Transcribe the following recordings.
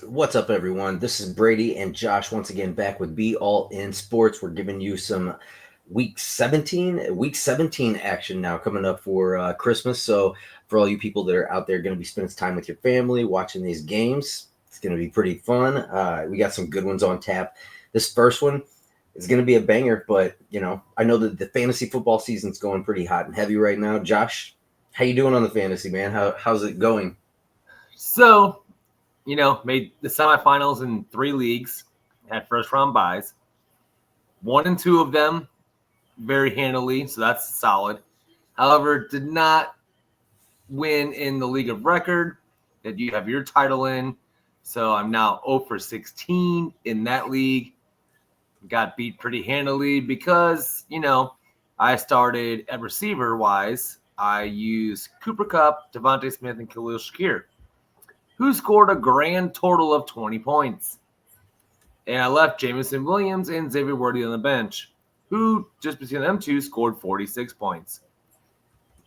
What's up, everyone? This is Brady and Josh once again back with Be All In Sports. We're giving you some week 17 action now coming up for Christmas. So for all you people that are out there going to be spending time with your family watching these games, it's going to be pretty fun. We got some good ones on tap. This first one is going to be a banger, but I know that the fantasy football season's going pretty hot and heavy right now. Josh, how you doing on the fantasy, man? How's it going? So, made the semifinals in 3 leagues, had first round buys. 1 and 2 of them very handily, so that's solid. However, did not win in the league of record that you have your title in. So I'm now 0 for 16 in that league. Got beat pretty handily because, I started at receiver wise. I used Cooper Kupp, Devontae Smith, and Khalil Shakir, who scored a grand total of 20 points. And I left Jameson Williams and Xavier Worthy on the bench, who just between them two scored 46 points.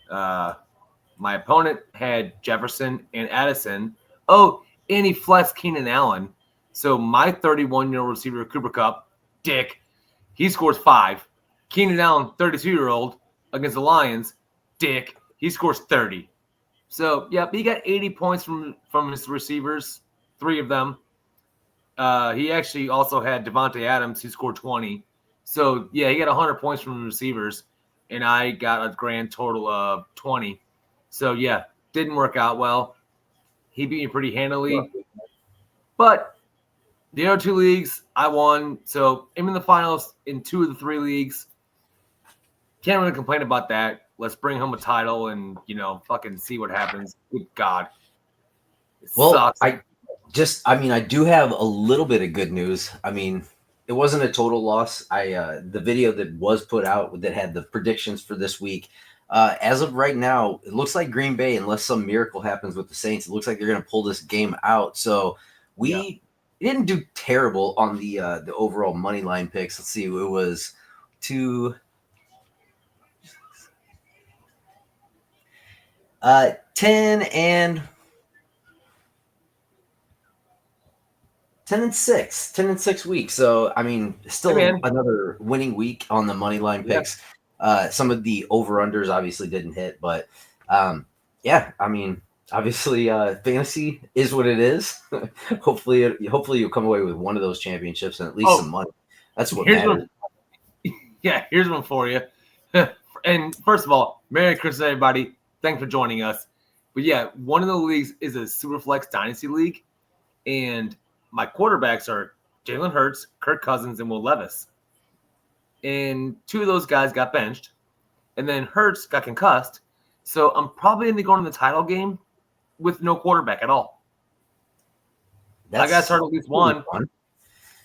My opponent had Jefferson and Addison. Oh, and he flexed Keenan Allen. So my 31-year-old receiver, Cooper Kupp, dick, he scores 5. Keenan Allen, 32-year-old, against the Lions, dick, he scores 30. So, yeah, he got 80 points from his receivers, 3 of them. He actually also had Devontae Adams, who scored 20. So, yeah, he got 100 points from the receivers, and I got a grand total of 20. So, yeah, didn't work out well. He beat me pretty handily. But the other 2 leagues, I won. So, I'm in the finals in 2 of the 3 leagues. Can't really complain about that. Let's bring home a title and, fucking see what happens. Good God. Sucks. I do have a little bit of good news. I mean, it wasn't a total loss. The video that was put out that had the predictions for this week, as of right now, it looks like Green Bay, unless some miracle happens with the Saints, it looks like they're going to pull this game out. So we didn't do terrible on the overall money line picks. Let's see, it was 10 and 6 weeks. So, I mean, still another winning week on the money line picks. Some of the over-unders obviously didn't hit, but obviously fantasy is what it is. hopefully you'll come away with one of those championships and at least some money. That's what matters. Here's one for you. And first of all, Merry Christmas, everybody. Thanks for joining us. But yeah, one of the leagues is a Superflex Dynasty League, and my quarterbacks are Jalen Hurts, Kirk Cousins, and Will Levis. And 2 of those guys got benched, and then Hurts got concussed. So I'm probably going to go in the title game with no quarterback at all. I got to start at least one.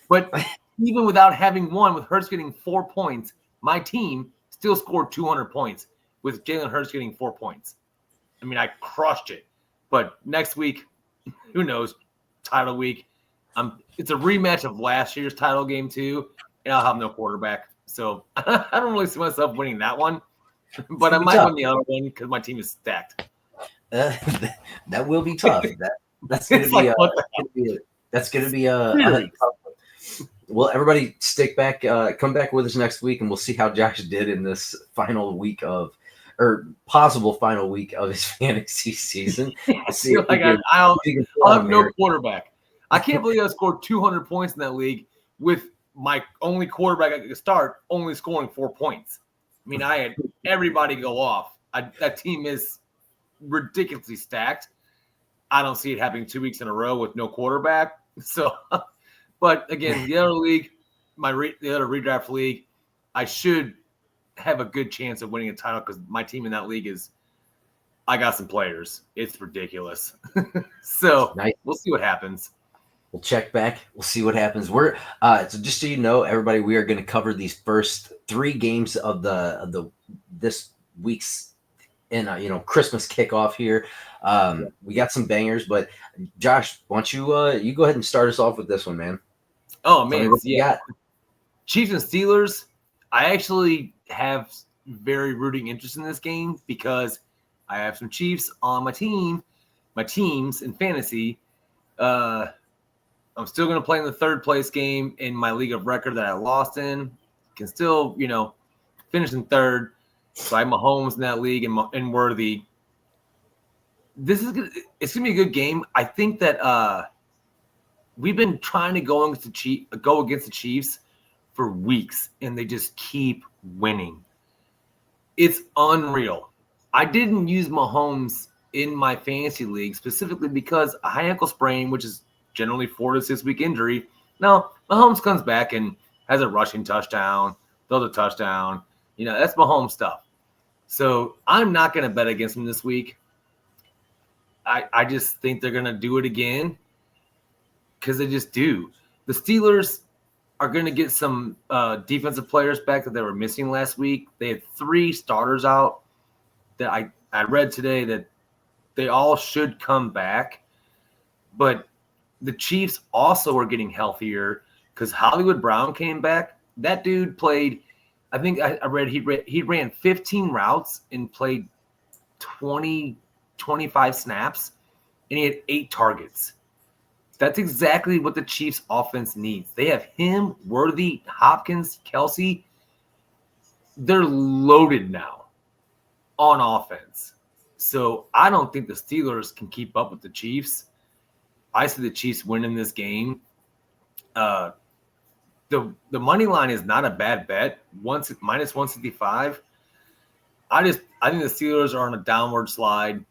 But even without having one, with Hurts getting 4 points, my team still scored 200 points with Jalen Hurts getting 4 points. I mean, I crushed it. But next week, who knows? Title week. It's a rematch of last year's title game too, and I'll have no quarterback. So I don't really see myself winning that one. But I might win the other one because my team is stacked. That will be tough. That's going to be a well, everybody stick back, come back with us next week, and we'll see how Josh did in this final week or possible final week of his fantasy season. I'll have no quarterback. I can't believe I scored 200 points in that league with my only quarterback I could start only scoring 4 points. I mean, I had everybody go off. That team is ridiculously stacked. I don't see it happening 2 weeks in a row with no quarterback. So, but again, the other league, the other redraft league, I should have a good chance of winning a title because my team in that league I got some players. It's ridiculous. So nice. We'll see what happens. We'll check back. We'll see what happens. We're so just so you know, everybody, we are going to cover these first 3 games of this week's Christmas kickoff here. We got some bangers, but Josh, why don't you go ahead and start us off with this one, man? Oh man, yeah. Chiefs and Steelers. I actually have very rooting interest in this game because I have some Chiefs on my teams in fantasy. I'm still going to play in the third place game in my league of record that I lost in. Can still, finish in third. So I have Mahomes in that league and Worthy. It's going to be a good game. I think that we've been trying to go against the Chiefs for weeks, and they just keep winning. It's unreal. I didn't use Mahomes in my fantasy league specifically because a high ankle sprain, which is generally 4 to 6 week injury. Now, Mahomes comes back and has a rushing touchdown, throws a touchdown. That's Mahomes stuff. So I'm not going to bet against him this week. I just think they're going to do it again because they just do. The Steelers are going to get some defensive players back that they were missing last week. They had 3 starters out that I read today that they all should come back. But the Chiefs also are getting healthier because Hollywood Brown came back. That dude played, I think I read he ran 15 routes and played 25 snaps, and he had 8 targets. That's exactly what the Chiefs offense needs. They have him, Worthy, Hopkins, Kelsey. They're loaded now on offense. So I don't think the Steelers can keep up with the Chiefs. I see the Chiefs winning this game. The money line is not a bad bet. Minus 165. I think the Steelers are on a downward slide.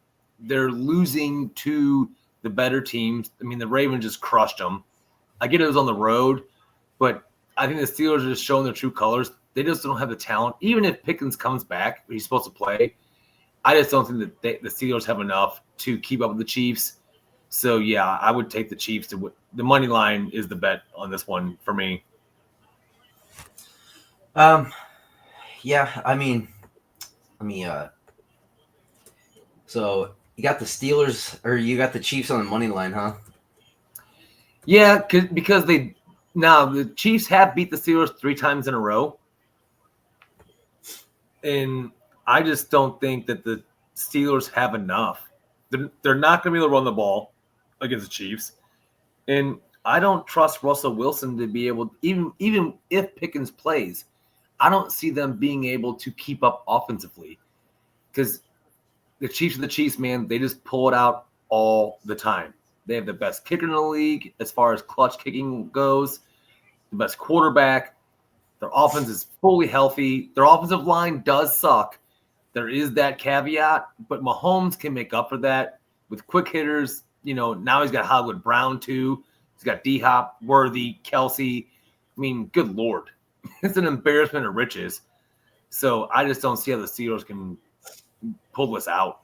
They're losing to the better teams. I mean, the Ravens just crushed them. I get it was on the road, but I think the Steelers are just showing their true colors. They just don't have the talent. Even if Pickens comes back, he's supposed to play. I just don't think that the Steelers have enough to keep up with the Chiefs. So, yeah, I would take the Chiefs to win. The money line is the bet on this one for me. Yeah, I mean, so you got the Steelers or you got the Chiefs on the money line, huh? Yeah, because the Chiefs have beat the Steelers 3 times in a row. And I just don't think that the Steelers have enough. They're not going to be able to run the ball against the Chiefs. And I don't trust Russell Wilson to be able, even if Pickens plays, I don't see them being able to keep up offensively. Because the Chiefs are the Chiefs, man. They just pull it out all the time. They have the best kicker in the league as far as clutch kicking goes, the best quarterback. Their offense is fully healthy. Their offensive line does suck. There is that caveat, but Mahomes can make up for that with quick hitters. Now he's got Hollywood Brown too. He's got D-Hop, Worthy, Kelsey. I mean, good Lord. It's an embarrassment of riches. So I just don't see how the Steelers can pull this out.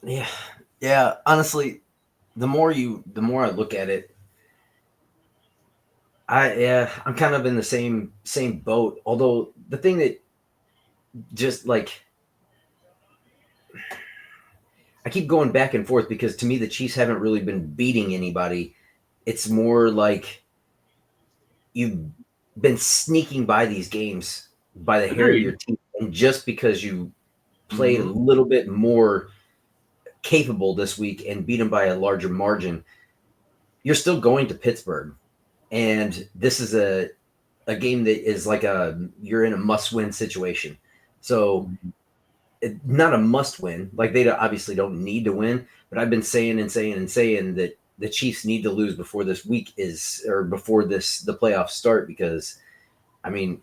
Yeah. Honestly, the more I look at it, I'm kind of in the same boat. Although the thing that just like I keep going back and forth because to me the Chiefs haven't really been beating anybody. It's more like you've been sneaking by these games by the hair of your teeth, and just because you played a little bit more capable this week and beat them by a larger margin, you're still going to Pittsburgh. And this is a game that is like you're in a must-win situation. So not a must-win. Like they obviously don't need to win, but I've been saying that the Chiefs need to lose before this week before the playoffs start, because I mean,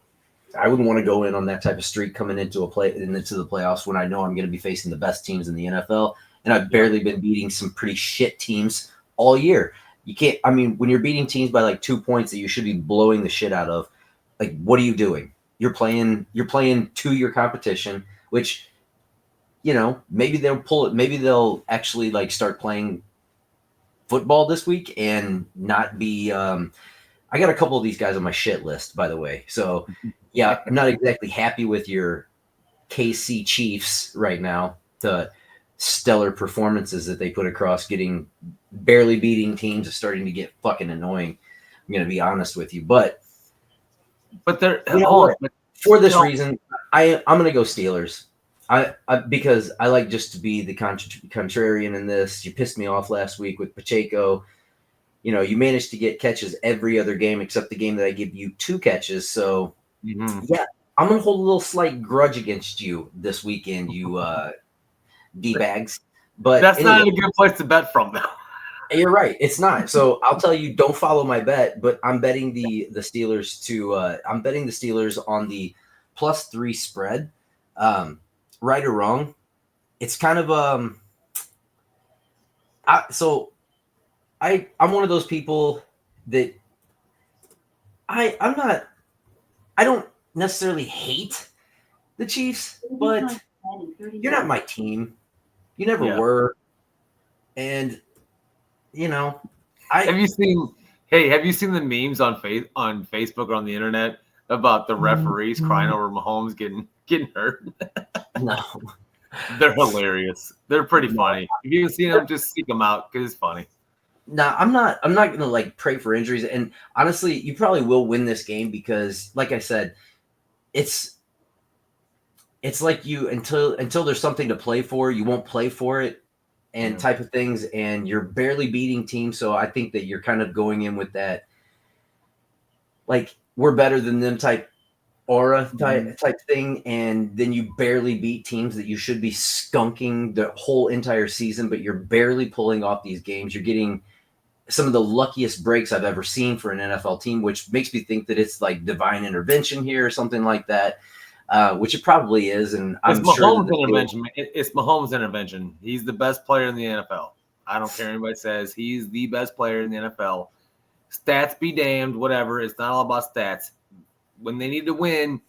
I wouldn't want to go in on that type of streak coming into the playoffs when I know I'm going to be facing the best teams in the NFL, and I've barely been beating some pretty shit teams all year. You can't. I mean, when you're beating teams by like 2 points that you should be blowing the shit out of, like, what are you doing? You're playing to your competition, which, maybe they'll pull it. Maybe they'll actually like start playing football this week and not be. I got a couple of these guys on my shit list, by the way. So, yeah, I'm not exactly happy with your KC Chiefs right now. The stellar performances that they put across, barely beating teams, is starting to get fucking annoying. I'm going to be honest with you, but they're for this reason, I'm going to go Steelers. Because I like just to be the contrarian in this. You pissed me off last week with Pacheco. You managed to get catches every other game except the game that I give you 2 catches. So, yeah, I'm going to hold a little slight grudge against you this weekend, you D-bags. But that's anyway, not a good place to bet from, though. You're right. It's not. So I'll tell you, don't follow my bet, but I'm betting the Steelers I'm betting the Steelers on the +3 spread. Right or wrong, it's kind of I'm one of those people that I don't necessarily hate the Chiefs, but you're not my team. You never were. And have you seen the memes on Facebook or on the internet about the referees crying over Mahomes getting hurt? No. They're hilarious. They're pretty funny. If you haven't seen them, just seek them out because it's funny. No, I'm not gonna like pray for injuries. And honestly, you probably will win this game because, like I said, it's like you until there's something to play for, you won't play for it, and type of things. And you're barely beating teams, so I think that you're kind of going in with that, like, we're better than them type aura type thing, and then you barely beat teams that you should be skunking the whole entire season, but you're barely pulling off these games. You're getting some of the luckiest breaks I've ever seen for an NFL team, which makes me think that it's like divine intervention here or something like that, which it probably is. And I'm sure it's Mahomes' intervention. He's the best player in the NFL. I don't care what anybody says. He's the best player in the NFL. Stats be damned, whatever. It's not all about stats. When they need to win,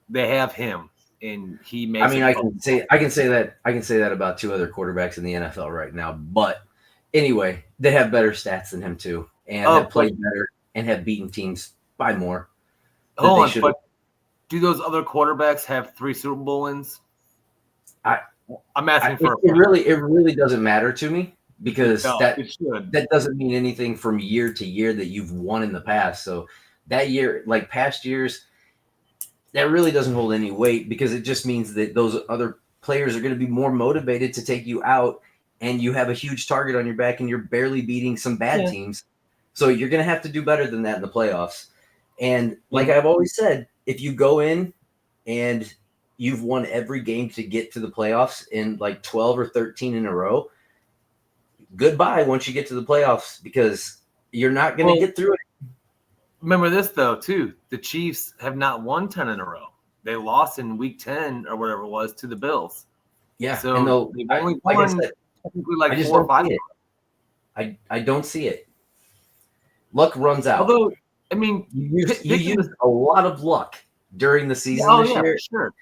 they have him, and he makes. I mean, I can say that about 2 other quarterbacks in the NFL right now. But anyway, they have better stats than him too, and have played better and have beaten teams by more. But do those other quarterbacks have 3 Super Bowl wins? I'm asking for. It really doesn't matter to me because that doesn't mean anything from year to year that you've won in the past. So that year, like past years, that really doesn't hold any weight because it just means that those other players are going to be more motivated to take you out, and you have a huge target on your back, and you're barely beating some bad teams. So you're going to have to do better than that in the playoffs. And like I've always said, if you go in and you've won every game to get to the playoffs in like 12 or 13 in a row, goodbye once you get to the playoffs, because you're not going to get through it. Remember this, though, too. The Chiefs have not won 10 in a row. They lost in week 10 or whatever it was to the Bills. Yeah. So they've only won technically like 4 or 5. I don't see it. Luck runs out. Although, I mean, you used a lot of luck during the season this year. Sure.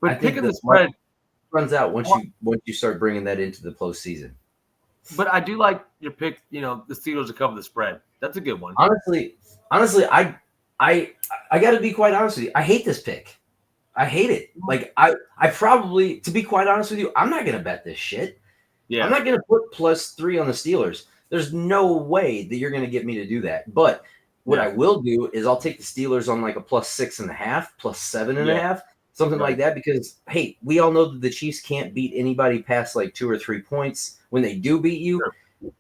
But picking the spread runs out once you start bringing that into the postseason. But I do like your pick, the Steelers to cover the spread. That's a good one. Honestly, I got to be quite honest with you. I hate this pick. I hate it. Like I probably, to be quite honest with you, I'm not going to bet this shit. Yeah. I'm not going to put +3 on the Steelers. There's no way that you're going to get me to do that. But what I will do is I'll take the Steelers on like a +6.5, +7.5, something like that. Because hey, we all know that the Chiefs can't beat anybody past like 2 or 3 points when they do beat you,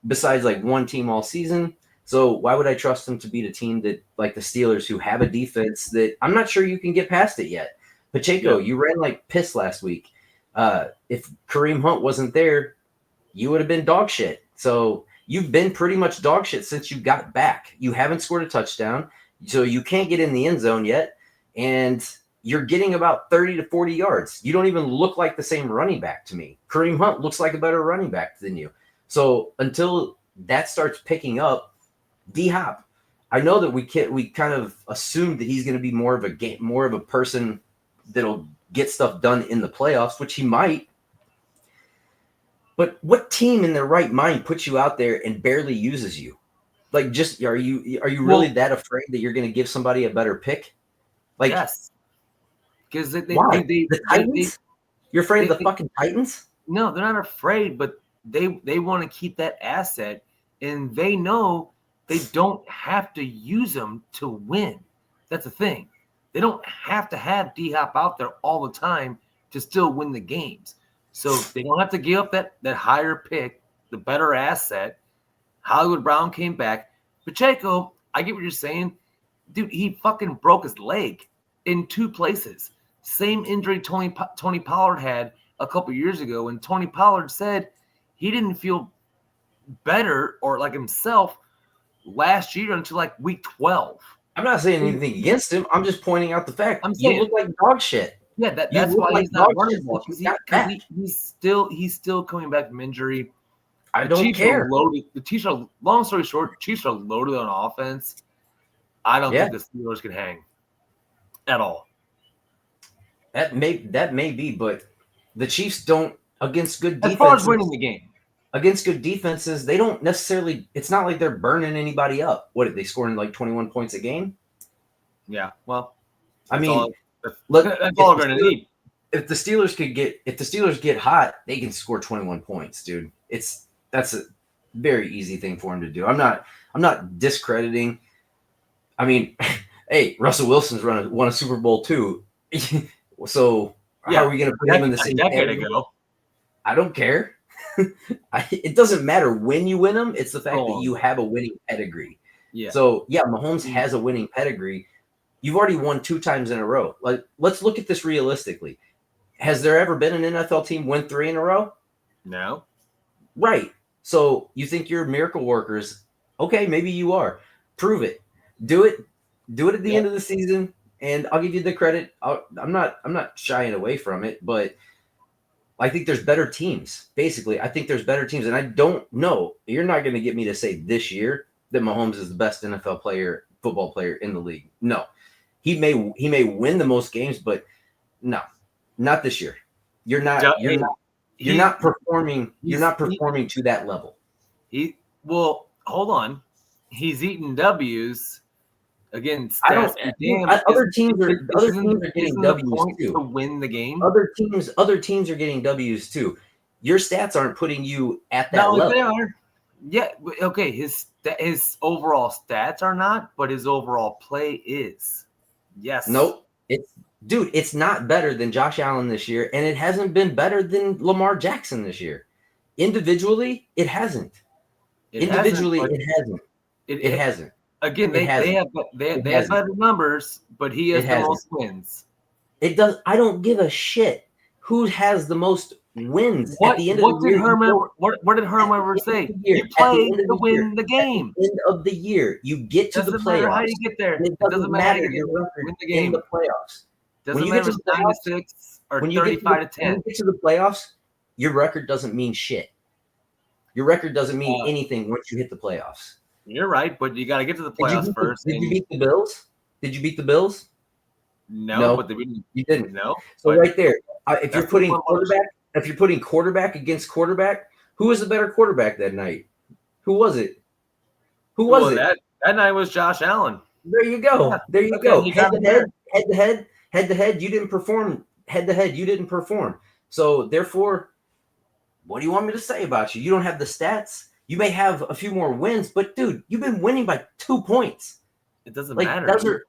besides like one team all season. So why would I trust them to beat a team that like the Steelers, who have a defense that I'm not sure you can get past it yet? Pacheco, you ran like piss last week. If Kareem Hunt wasn't there, you would have been dog shit. So you've been pretty much dog shit since you got back. You haven't scored a touchdown, so you can't get in the end zone yet, and you're getting about 30 to 40 yards. You don't even look like the same running back to me. Kareem Hunt looks like a better running back than you. So until that starts picking up, D-Hop, I know that we kind of assumed that he's going to be more of a person that'll get stuff done in the playoffs, which he might. But what team in their right mind puts you out there and barely uses you? Like, just are you really that afraid that you're going to give somebody a better pick? Like, yes, because the Titans. You're afraid of the fucking Titans? No, they're not afraid, but they want to keep that asset, and they know they don't have to use them to win. That's the thing. They don't have to have D-Hop out there all the time to still win the games. So they don't have to give up that higher pick, the better asset. Hollywood Brown came back. Pacheco, I get what you're saying. Dude, he fucking broke his leg in 2 places. Same injury Tony Pollard had a couple years ago. And Tony Pollard said he didn't feel better or like himself last year until like week 12. I'm not saying anything against him. I'm just pointing out the fact you look like dog shit. Yeah, that's why he's not running more because he's still coming back from injury. I don't care. The Chiefs are, long story short, Chiefs are loaded on offense. I don't think the Steelers can hang at all. That may be, but the Chiefs don't against good defenses. As far as winning the game. Against good defenses, they don't necessarily – it's not like they're burning anybody up. What, did they scoring like 21 points a game? Yeah, well. I mean – that's all we're going to need. If the Steelers get hot, they can score 21 points, dude. That's a very easy thing for them to do. I'm not discrediting. I mean, hey, Russell Wilson's won a Super Bowl too. So how are we going to put him in the same decade ago? I don't care. It doesn't matter when you win them. It's the fact that you have a winning pedigree. Yeah. So yeah, Mahomes has a winning pedigree. You've already won 2 times in a row. Like, let's look at this realistically. Has there ever been an NFL team win 3 in a row? No. Right. So you think you're miracle workers. Okay, maybe you are. Prove it. Do it at the end of the season, and I'll give you the credit. I'm not shying away from it, but I think there's better teams. Basically, I think there's better teams, and I don't know. You're not going to get me to say this year that Mahomes is the best NFL player, football player in the league. No. He may win the most games, but no, not this year. You're not performing. You're not performing to that level. Well, hold on. He's eating W's against. Other teams are getting W's too to win the game. Other teams are getting W's too. Your stats aren't putting you at that level. They are. Yeah. Okay. His overall stats are not, but his overall play is. Yes. Nope. It's not better than Josh Allen this year, and it hasn't been better than Lamar Jackson this year. Individually, it hasn't. It hasn't. Again, they have better numbers, but he has the most wins. It does. I don't give a shit who has the most wins at the end of the year. What did Herm ever say? You play to win the game. At the end of the year, you get to the playoffs. Matter how you get there. It doesn't matter your record win the game. In the playoffs. Doesn't matter if it's 9-6 or 35-10. When you get to the playoffs, your record doesn't mean shit. Your record doesn't mean anything once you hit the playoffs. You're right, but you got to get to the playoffs first. Did you beat the Bills? Did you beat the Bills? No. But you didn't. No. So right there, if you're putting quarterback against quarterback, who was the better quarterback that night? Who was it? Who was it? That night was Josh Allen. There you go. Yeah. There you go. Head to head, you didn't perform. Head to head, you didn't perform. So therefore, what do you want me to say about you? You don't have the stats. You may have a few more wins, but dude, you've been winning by 2 points. It doesn't matter.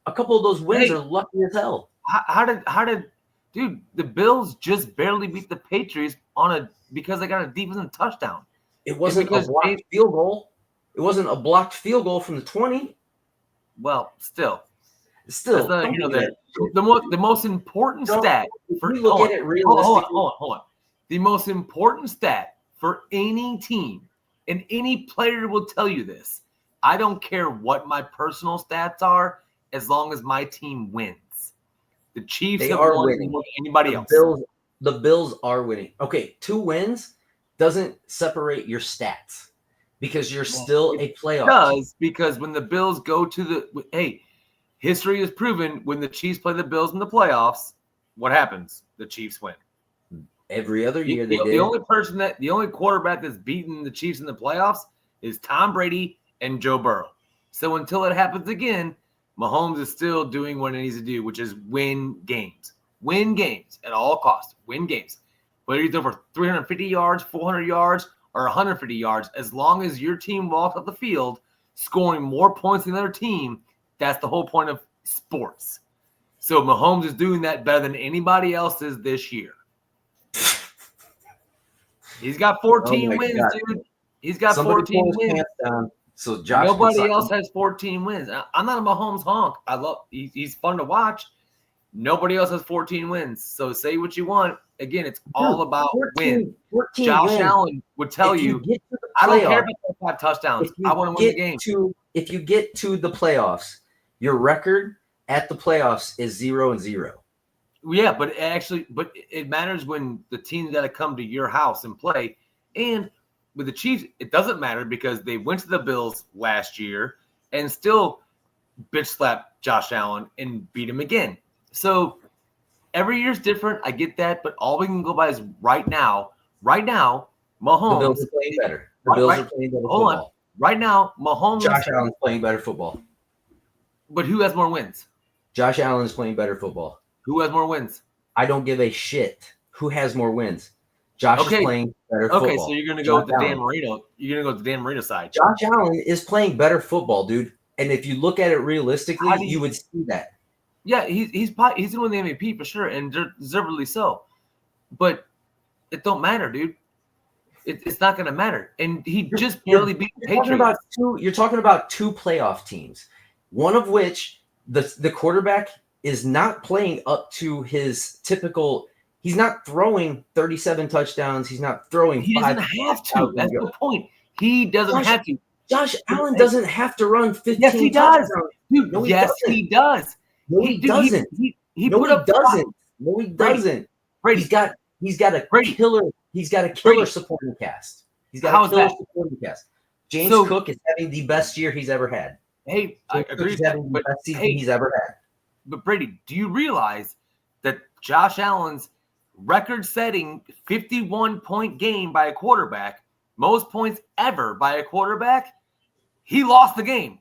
A couple of those wins are lucky as hell. How did dude, the Bills just barely beat the Patriots because they got a defensive touchdown. It wasn't a blocked field goal. It wasn't a blocked field goal from the 20. Well, still, the most important stat for look at it realistically. Hold on. The most important stat for any team, and any player will tell you this. I don't care what my personal stats are, as long as my team wins. The Chiefs are winning more than anybody else. The Bills are winning. Okay, 2 wins doesn't separate your stats because you're still a playoff. It does, because when the Bills go to history has proven when the Chiefs play the Bills in the playoffs, what happens? The Chiefs win. Every other year they did. The only quarterback that's beaten the Chiefs in the playoffs is Tom Brady and Joe Burrow. So until it happens again, Mahomes is still doing what he needs to do, which is win games. Win games at all costs. Win games. Whether you throw for 350 yards, 400 yards, or 150 yards, as long as your team walks off the field scoring more points than the other team, that's the whole point of sports. So Mahomes is doing that better than anybody else is this year. He's got 14 wins, God. dude. He's got Somebody 14 wins. Down, so Josh. Nobody else has 14 wins. I'm not a Mahomes honk. He's fun to watch. Nobody else has 14 wins. So say what you want. Again, it's all about 14 Josh wins. Allen would tell you, I don't care about the 5 touchdowns. I want to win the game. If you get to the playoffs, your record at the playoffs is 0-0. Yeah, but it matters when the team's got to come to your house and play. And with the Chiefs, it doesn't matter because they went to the Bills last year and still bitch slapped Josh Allen and beat him again. So every year's different. I get that, but all we can go by is right now, Mahomes. The Bills are playing better. The Bills are playing better football. Hold on. Right now, Mahomes. Josh Allen's playing better football. But who has more wins? Josh Allen is playing better football. Who has more wins? I don't give a shit who has more wins. Josh is playing better football. Okay, so you're going to go with the Dan Marino. You're going to go with the Dan Marino side. Josh Allen is playing better football, dude. And if you look at it realistically, you would see that. Yeah, he's going to win the MVP for sure, and deservedly so. But it don't matter, dude. It's not going to matter. And he just barely beat the Patriots. You're talking about 2 playoff teams, one of which the quarterback is not playing up to his typical. He's not throwing 37 touchdowns. He's not throwing. He doesn't have to. That's the point. He doesn't have to. Josh Allen doesn't have to run 15. Yes, he does. Dude, no, he does. No, he doesn't. No, he doesn't. Brady. He's got a killer. He's got a killer supporting cast. He's got a killer supporting cast. James Cook is having the best year he's ever had. Hey, I agree. He's having the best season he's ever had. But Brady, do you realize that Josh Allen's record-setting 51-point game by a quarterback, most points ever by a quarterback, he lost the game.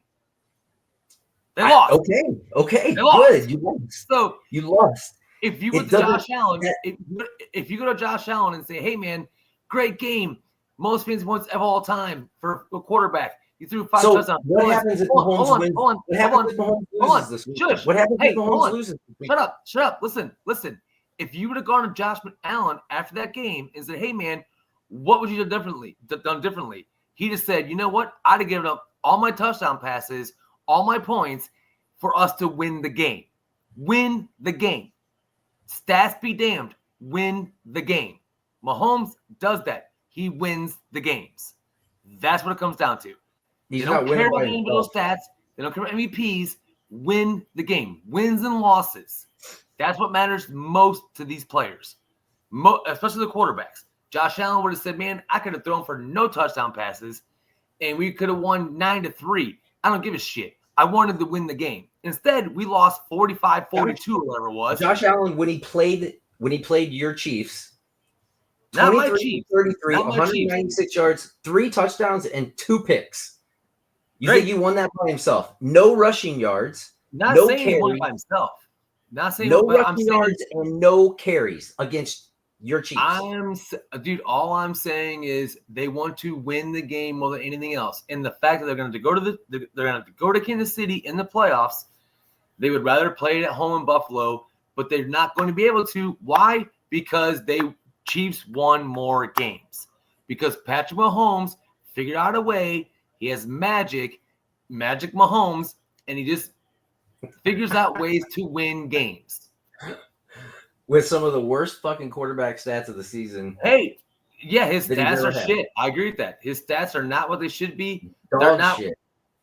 They lost. Okay, good. You lost. So you lost. If you go to Josh Allen, if you go to Josh Allen and say, "Hey, man, great game, most fantasy points of all time for a quarterback. You threw 5 touchdowns." What happens if Mahomes wins? What happens if Mahomes loses this week? What happens if Mahomes loses this week? Shut up. Listen. If you would have gone to Josh Allen after that game and said, "Hey, man, what would you have done differently?" He just said, "You know what? I'd have given up all my touchdown passes, all my points for us to win the game. Win the game. Stats be damned. Win the game." Mahomes does that. He wins the games. That's what it comes down to. They don't care about individual stats. They don't care about MVPs. Win the game. Wins and losses. That's what matters most to these players, especially the quarterbacks. Josh Allen would have said, "Man, I could have thrown for no touchdown passes, and we could have won 9-3. I don't give a shit. I wanted to win the game." Instead, we lost 45-42 or whatever it was. Josh Allen, when he played your Chiefs, not my Chiefs, 33, 196 yards, 3 touchdowns, and 2 picks. You think you won that by himself? No rushing yards. Not no saying carries. he won it by himself. Not saying no rushing yards and no carries against your Chiefs. Dude, all I'm saying is they want to win the game more than anything else. And the fact that they're going to go to Kansas City in the playoffs, they would rather play it at home in Buffalo, but they're not going to be able to. Why? Because Chiefs won more games. Because Patrick Mahomes figured out a way. He has magic Mahomes, and he just figures out ways to win games. With some of the worst fucking quarterback stats of the season. Hey, yeah, his stats are shit. I agree with that. His stats are not what they should be. They're not shit.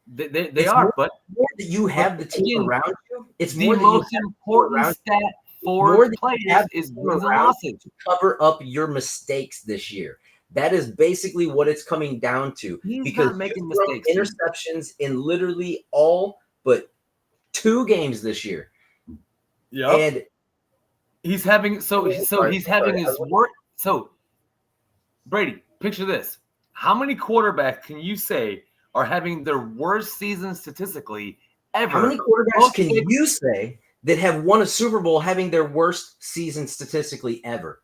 They are, but more that you have the team around you. It's the most important stat for players is wins and losses. To cover up your mistakes this year. That is basically what it's coming down to. He's not making mistakes. Interceptions in literally all but 2 games this year. Yeah. And he's having his work. So Brady, picture this. How many quarterbacks can you say are having their worst season statistically ever? How many quarterbacks can you say that have won a Super Bowl having their worst season statistically ever?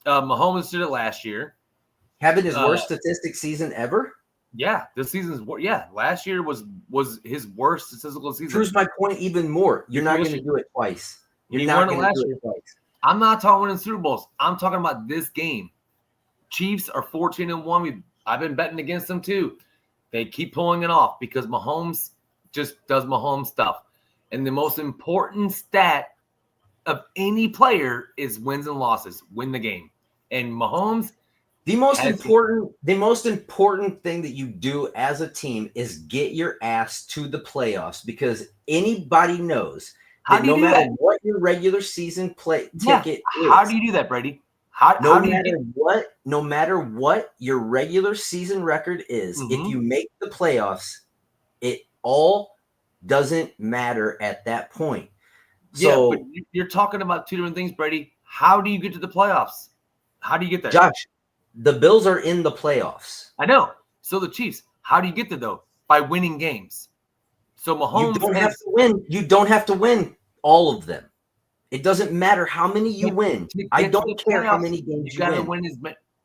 Mahomes did it last year. Having his worst statistic season ever? Yeah, this season's last year was his worst statistical season. Proves my point even more. You're not going to do it twice. You're not going to do it twice. I'm not talking winning Super Bowls. I'm talking about this game. Chiefs are 14-1. I've been betting against them too. They keep pulling it off because Mahomes just does Mahomes stuff. And the most important stat of any player is wins and losses. Win the game. And Mahomes, the most important thing that you do as a team is get your ass to the playoffs, because anybody knows that no matter what your regular season ticket is. How do you do that, Brady? No matter what your regular season record is, if you make the playoffs, it all doesn't matter at that point. So but you're talking about two different things, Brady. How do you get to the playoffs? How do you get there? Josh, the Bills are in the playoffs. I know. So the Chiefs, how do you get there though? By winning games. So Mahomes you don't have to win all of them. It doesn't matter how many you win. I don't care how many games you win.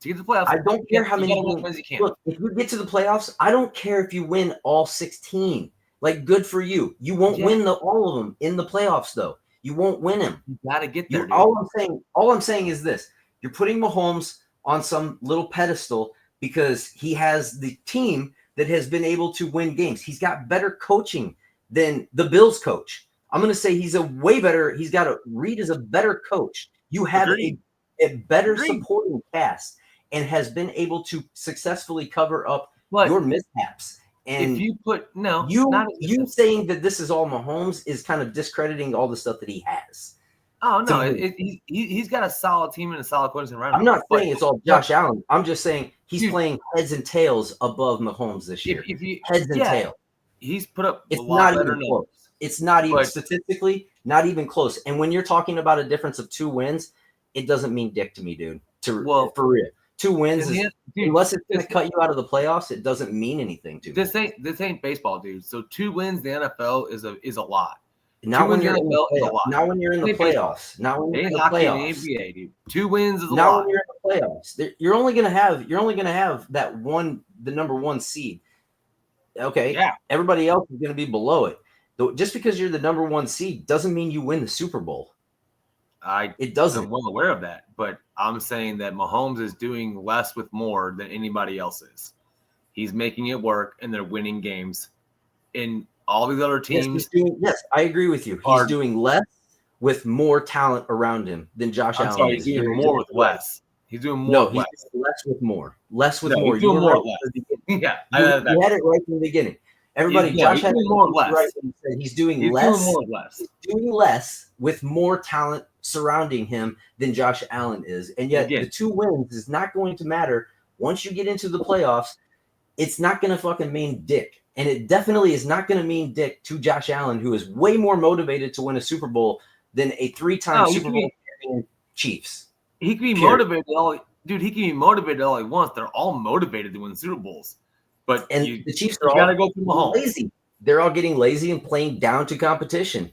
To get to the playoffs, I don't care how many games you can. Look, if you get to the playoffs, I don't care if you win all 16. Like, good for you. You won't win all of them in the playoffs, though. You won't win them. You got to get there. All I'm saying is this: you're putting Mahomes on some little pedestal because he has the team that has been able to win games. He's got better coaching than the Bills coach. I'm going to say he's Reed is a better coach. You have a better supporting cast and has been able to successfully cover up your mishaps. And if you put you saying that this is all Mahomes is kind of discrediting all the stuff that he has. Oh no, he's got a solid team and a solid coaching around him. I'm not saying it's all Josh Allen. I'm just saying he's playing heads and tails above Mahomes this year. Heads and tails. He's put up a lot better numbers. It's not even statistically, not even close. And when you're talking about a difference of 2 wins, it doesn't mean dick to me, dude. For real. 2 wins unless it's going to cut you out of the playoffs, it doesn't mean anything to me. This ain't baseball, dude. So 2 wins in the NFL is a lot. Not when you're in the playoffs. Not when you're in the playoffs. NBA, dude. 2 wins is a lot. Not when you're in the playoffs. You're only gonna have that one, the number 1 seed. Okay. Yeah. Everybody else is gonna be below it. Just because you're the number 1 seed doesn't mean you win the Super Bowl. It doesn't. I'm well aware of that, but I'm saying that Mahomes is doing less with more than anybody else is. He's making it work, and they're winning games. In all these other teams, yes, I agree with you. He's doing less with more talent around him than Josh Allen. Sorry, he's doing more with less. He's doing more. No, he's less with more. Less with more. He's doing more with less. Yeah, you had it right from the beginning. Everybody, Josh had more or less. Right when he said he's doing less. He's doing less with more talent surrounding him than Josh Allen is, and yet the 2 wins is not going to matter once you get into the playoffs. It's not going to fucking mean dick, and it definitely is not going to mean dick to Josh Allen, who is way more motivated to win a Super Bowl than a 3-time Super Bowl champion Chiefs. He can be motivated He can be motivated all he wants. They're all motivated to win Super Bowls. But the Chiefs are all go through Mahomes. Lazy. They're all getting lazy and playing down to competition.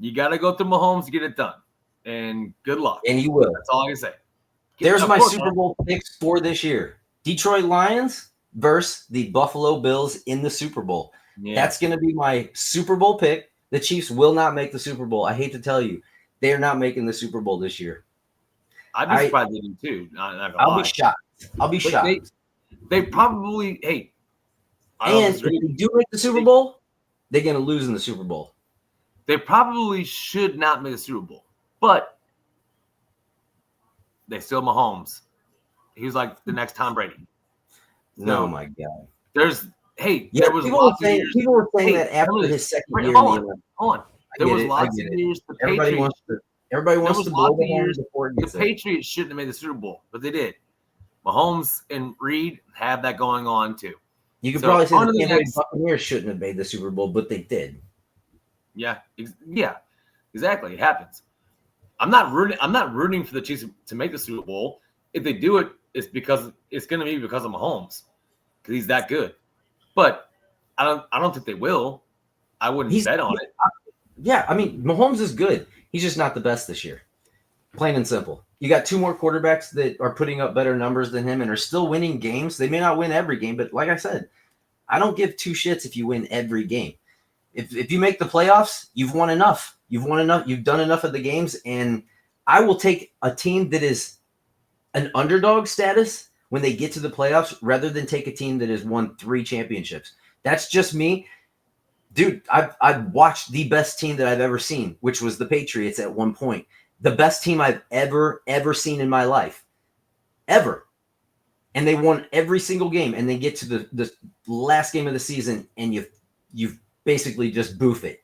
You got to go through Mahomes to get it done. And good luck. And you will. That's all I can say. There's my Super Bowl picks for this year. Detroit Lions versus the Buffalo Bills in the Super Bowl. Yeah. That's going to be my Super Bowl pick. The Chiefs will not make the Super Bowl. I hate to tell you. They are not making the Super Bowl this year. I'd be surprised they do too. I'll be shocked. They probably, and if they do make the Super Bowl, they're going to lose in the Super Bowl. They probably should not make the Super Bowl, but they still Mahomes. He was like the next Tom Brady. No, my God. There was lots of years. People were saying that after his second year. Hold on. There was lots of years. Everybody wants to blow the horn before it gets the Patriots shouldn't have made the Super Bowl, but they did. Mahomes and Reed have that going on too. You could probably say the Buccaneers shouldn't have made the Super Bowl, but they did. Yeah, exactly. It happens. I'm not rooting for the Chiefs to make the Super Bowl. If they do it, it's going to be because of Mahomes, because he's that good. But I don't think they will. I wouldn't bet on it. Yeah, I mean, Mahomes is good. He's just not the best this year. Plain and simple. You got 2 more quarterbacks that are putting up better numbers than him and are still winning games. They may not win every game, but like I said, I don't give 2 shits if you win every game. If you make the playoffs, you've won enough. You've won enough. You've done enough of the games, and I will take a team that is an underdog status when they get to the playoffs rather than take a team that has won 3 championships. That's just me. Dude, I've watched the best team that I've ever seen, which was the Patriots at one point. The best team I've ever seen in my life. Ever. And they won every single game, and they get to the last game of the season, and you basically just boof it.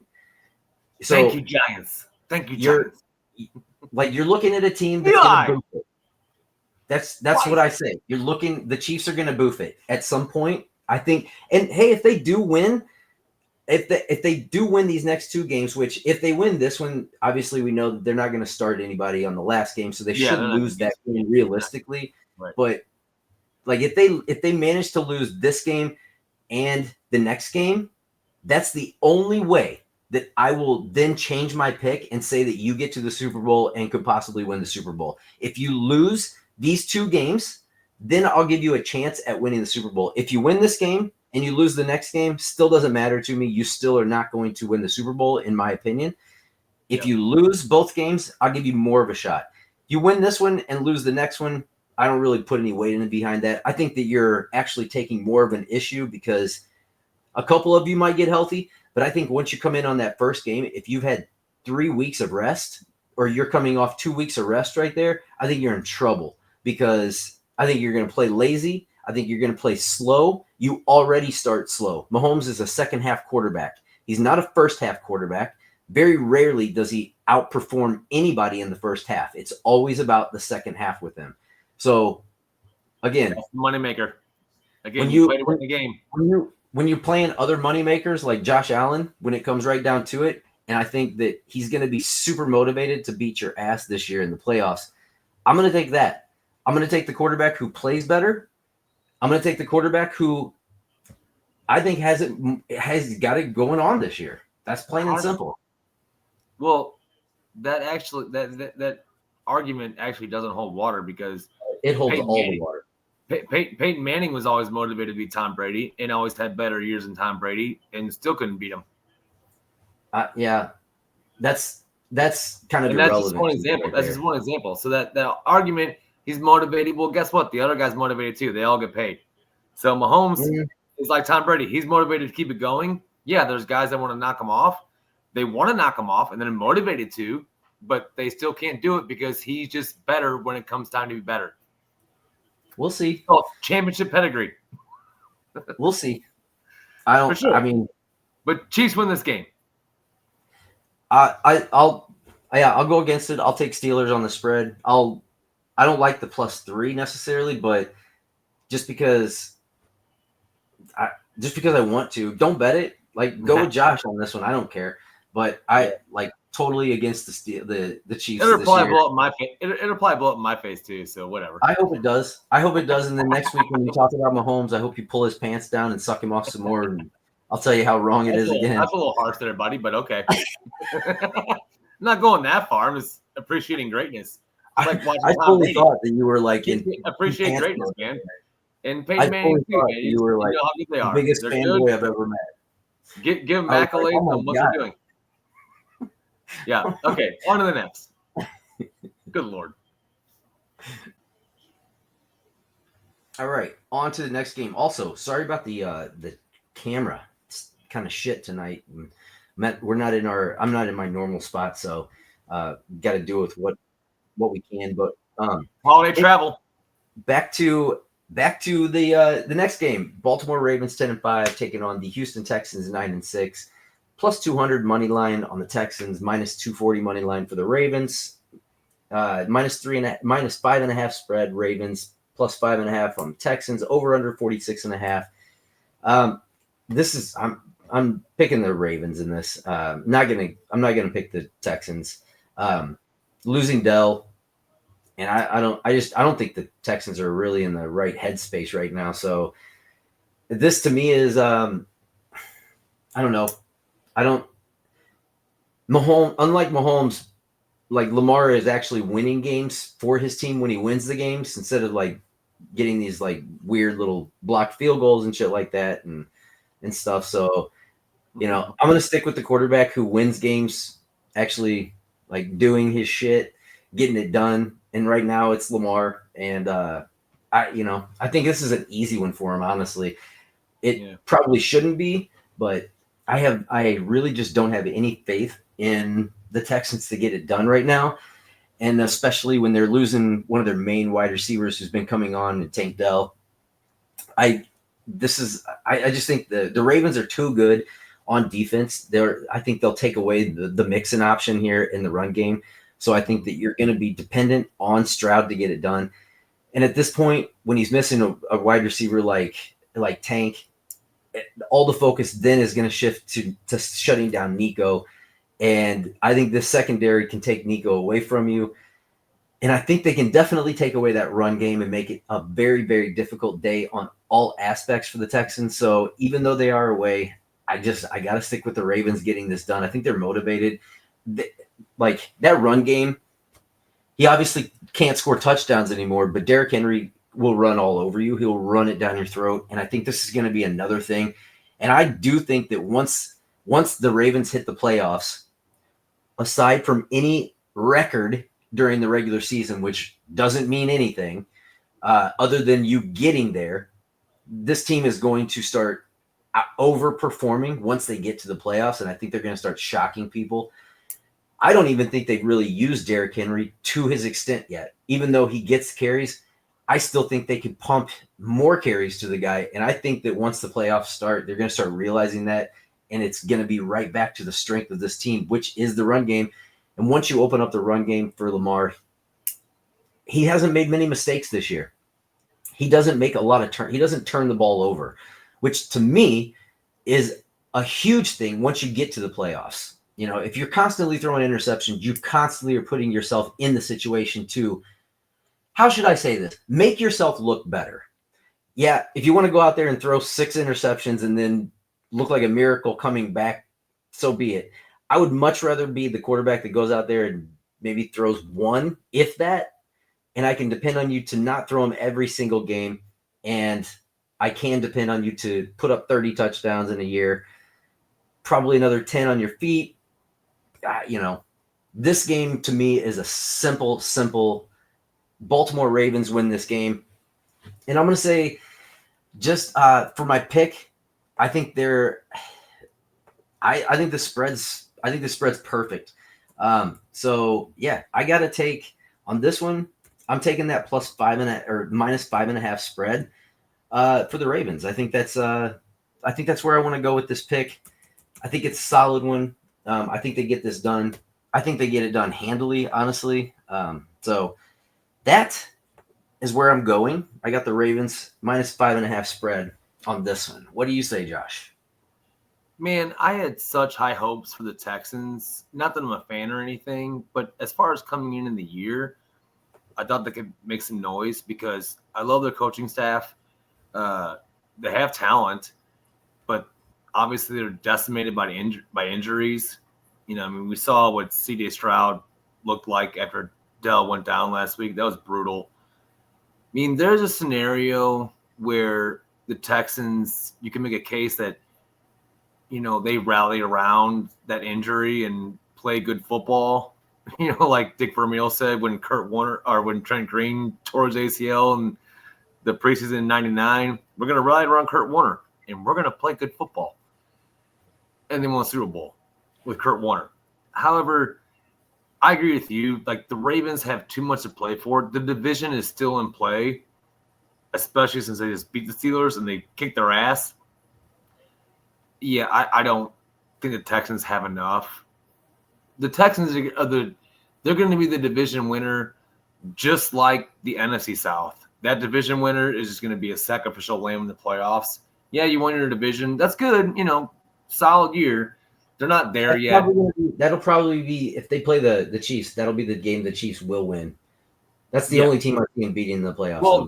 So thank you, Giants. Thank you, Giants. You're looking at a team that's going to boof it. That's what I say. The Chiefs are going to boof it at some point, I think. And hey, if they do win, if they do win these next 2 games, which if they win this one, obviously we know that they're not going to start anybody on the last game, so they should lose that game realistically. Right. But like if they manage to lose this game and the next game, that's the only way that I will then change my pick and say that you get to the Super Bowl and could possibly win the Super Bowl. If you lose these 2 games, then I'll give you a chance at winning the Super Bowl. If you win this game and you lose the next game, still doesn't matter to me. You still are not going to win the Super Bowl, in my opinion. If you lose both games, I'll give you more of a shot. If you win this one and lose the next one, I don't really put any weight in behind that. I think that you're actually taking more of an issue because a couple of you might get healthy, but I think once you come in on that first game, if you've had 3 weeks of rest or you're coming off 2 weeks of rest right there, I think you're in trouble because I think you're going to play lazy. I think you're going to play slow. You already start slow. Mahomes is a second half quarterback. He's not a first half quarterback. Very rarely does he outperform anybody in the first half. It's always about the second half with him. So again, moneymaker. Again, you play to win the game. When you're playing other moneymakers like Josh Allen, when it comes right down to it, and I think that he's going to be super motivated to beat your ass this year in the playoffs, I'm going to take that. I'm going to take the quarterback who plays better. I'm going to take the quarterback who I think has got it going on this year. That's plain and simple. Well, that argument actually doesn't hold water because it holds all the water. Peyton Manning was always motivated to beat Tom Brady and always had better years than Tom Brady and still couldn't beat him. Yeah, that's kind of irrelevant. That's just one example. That's just one example. So that argument, he's motivated. Well, guess what? The other guy's motivated too. They all get paid. So Mahomes is like Tom Brady. He's motivated to keep it going. Yeah, there's guys that want to knock him off. They want to knock him off, and they're motivated to, but they still can't do it because he's just better when it comes time to be better. We'll see. Oh, championship pedigree. We'll see. I don't. Sure. I mean, but Chiefs win this game. I'll go against it. I'll take Steelers on the spread. I don't like the +3 necessarily, but just because I want to. Don't bet it. Like go with Josh on this one. I don't care. But I like totally against the Chiefs. It'll probably blow up my face. It'll probably blow up my face too. So whatever. I hope it does. And then next week when you talk about Mahomes, I hope you pull his pants down and suck him off some more. And I'll tell you how wrong it is again. That's a little harsh there, buddy. But okay. I'm not going that far. I'm just appreciating greatness. I fully thought that you were like appreciate greatness, man. And Peyton Manning too, man. You were like the biggest fanboy I've ever met. Give them accolades on what they're doing. Yeah. Okay. On to the next. Good Lord. All right. On to the next game. Also, sorry about the camera. It's kind of shit tonight. I'm not in my normal spot, so got to do with what we can. But holiday travel. Back to the next game. Baltimore Ravens 10-5 taking on the Houston Texans 9-6. +200 money line on the Texans, -240 money line for the Ravens, -5.5 spread Ravens, +5.5 on the Texans, over under 46.5. I'm picking the Ravens in this. I'm not gonna pick the Texans. Losing Dell, and I don't think the Texans are really in the right headspace right now. So this to me is I don't know. Unlike Mahomes, like Lamar is actually winning games for his team when he wins the games instead of like getting these like weird little blocked field goals and shit like that and stuff. So, I'm going to stick with the quarterback who wins games actually like doing his shit, getting it done. And right now it's Lamar. And I think this is an easy one for him, honestly. It probably shouldn't be, but I really just don't have any faith in the Texans to get it done right now. And especially when they're losing one of their main wide receivers who's been coming on, Tank Dell. I just think the Ravens are too good on defense. I think they'll take away the Mixon option here in the run game. So I think that you're going to be dependent on Stroud to get it done. And at this point, when he's missing a wide receiver like Tank, all the focus then is going to shift to shutting down Nico. And I think this secondary can take Nico away from you. And I think they can definitely take away that run game and make it a very, very difficult day on all aspects for the Texans. So even though they are away, I got to stick with the Ravens getting this done. I think they're motivated. Like that run game, he obviously can't score touchdowns anymore, but Derrick Henry will run all over you. He'll run it down your throat. And I think this is going to be another thing. And I do think that once the Ravens hit the playoffs, aside from any record during the regular season, which doesn't mean anything other than you getting there, this team is going to start overperforming once they get to the playoffs. And I think they're going to start shocking people. I don't even think they've really used Derrick Henry to his extent yet. Even though he gets carries, I still think they could pump more carries to the guy. And I think that once the playoffs start, they're going to start realizing that. And it's going to be right back to the strength of this team, which is the run game. And once you open up the run game for Lamar, he hasn't made many mistakes this year. He doesn't make a lot of he doesn't turn the ball over, which to me is a huge thing once you get to the playoffs. You know, if you're constantly throwing interceptions, you constantly are putting yourself in the situation to, how should I say this? Make yourself look better. Yeah, if you want to go out there and throw 6 interceptions and then look like a miracle coming back, so be it. I would much rather be the quarterback that goes out there and maybe throws 1, if that, and I can depend on you to not throw them every single game, and I can depend on you to put up 30 touchdowns in a year, probably another 10 on your feet. This game to me is a simple Baltimore Ravens win this game. And I'm going to say just for my pick, I think I think the spread's perfect. So yeah, I got to take on this one. I'm taking that +5 or -5.5 spread for the Ravens. I think that's where I want to go with this pick. I think it's a solid one. I think they get this done. I think they get it done handily, honestly. So that is where I'm going. I got the Ravens -5.5 spread on this one. What do you say, Josh? Man, I had such high hopes for the Texans. Not that I'm a fan or anything, but as far as coming in the year, I thought they could make some noise because I love their coaching staff. They have talent, but obviously they're decimated by injuries. You know, I mean, we saw what C.J. Stroud looked like after Dell went down last week. That was brutal. I mean, there's a scenario where the Texans, you can make a case that, you know, they rally around that injury and play good football. You know, like Dick Vermeil said when Trent Green tore his ACL in the preseason in '99, we're going to rally around Kurt Warner and we're going to play good football. And they won the Super Bowl with Kurt Warner. However, I agree with you. Like, the Ravens have too much to play for. The division is still in play, especially since they just beat the Steelers and they kicked their ass. Yeah, I don't think the Texans have enough. The Texans they're going to be the division winner, just like the NFC South. That division winner is just going to be a sacrificial lamb in the playoffs. Yeah, you won your division. That's good. You know, solid year. They're not there yet. That'll probably be, if they play the Chiefs, that'll be the game the Chiefs will win. That's the only team I've seen beating in the playoffs. Well,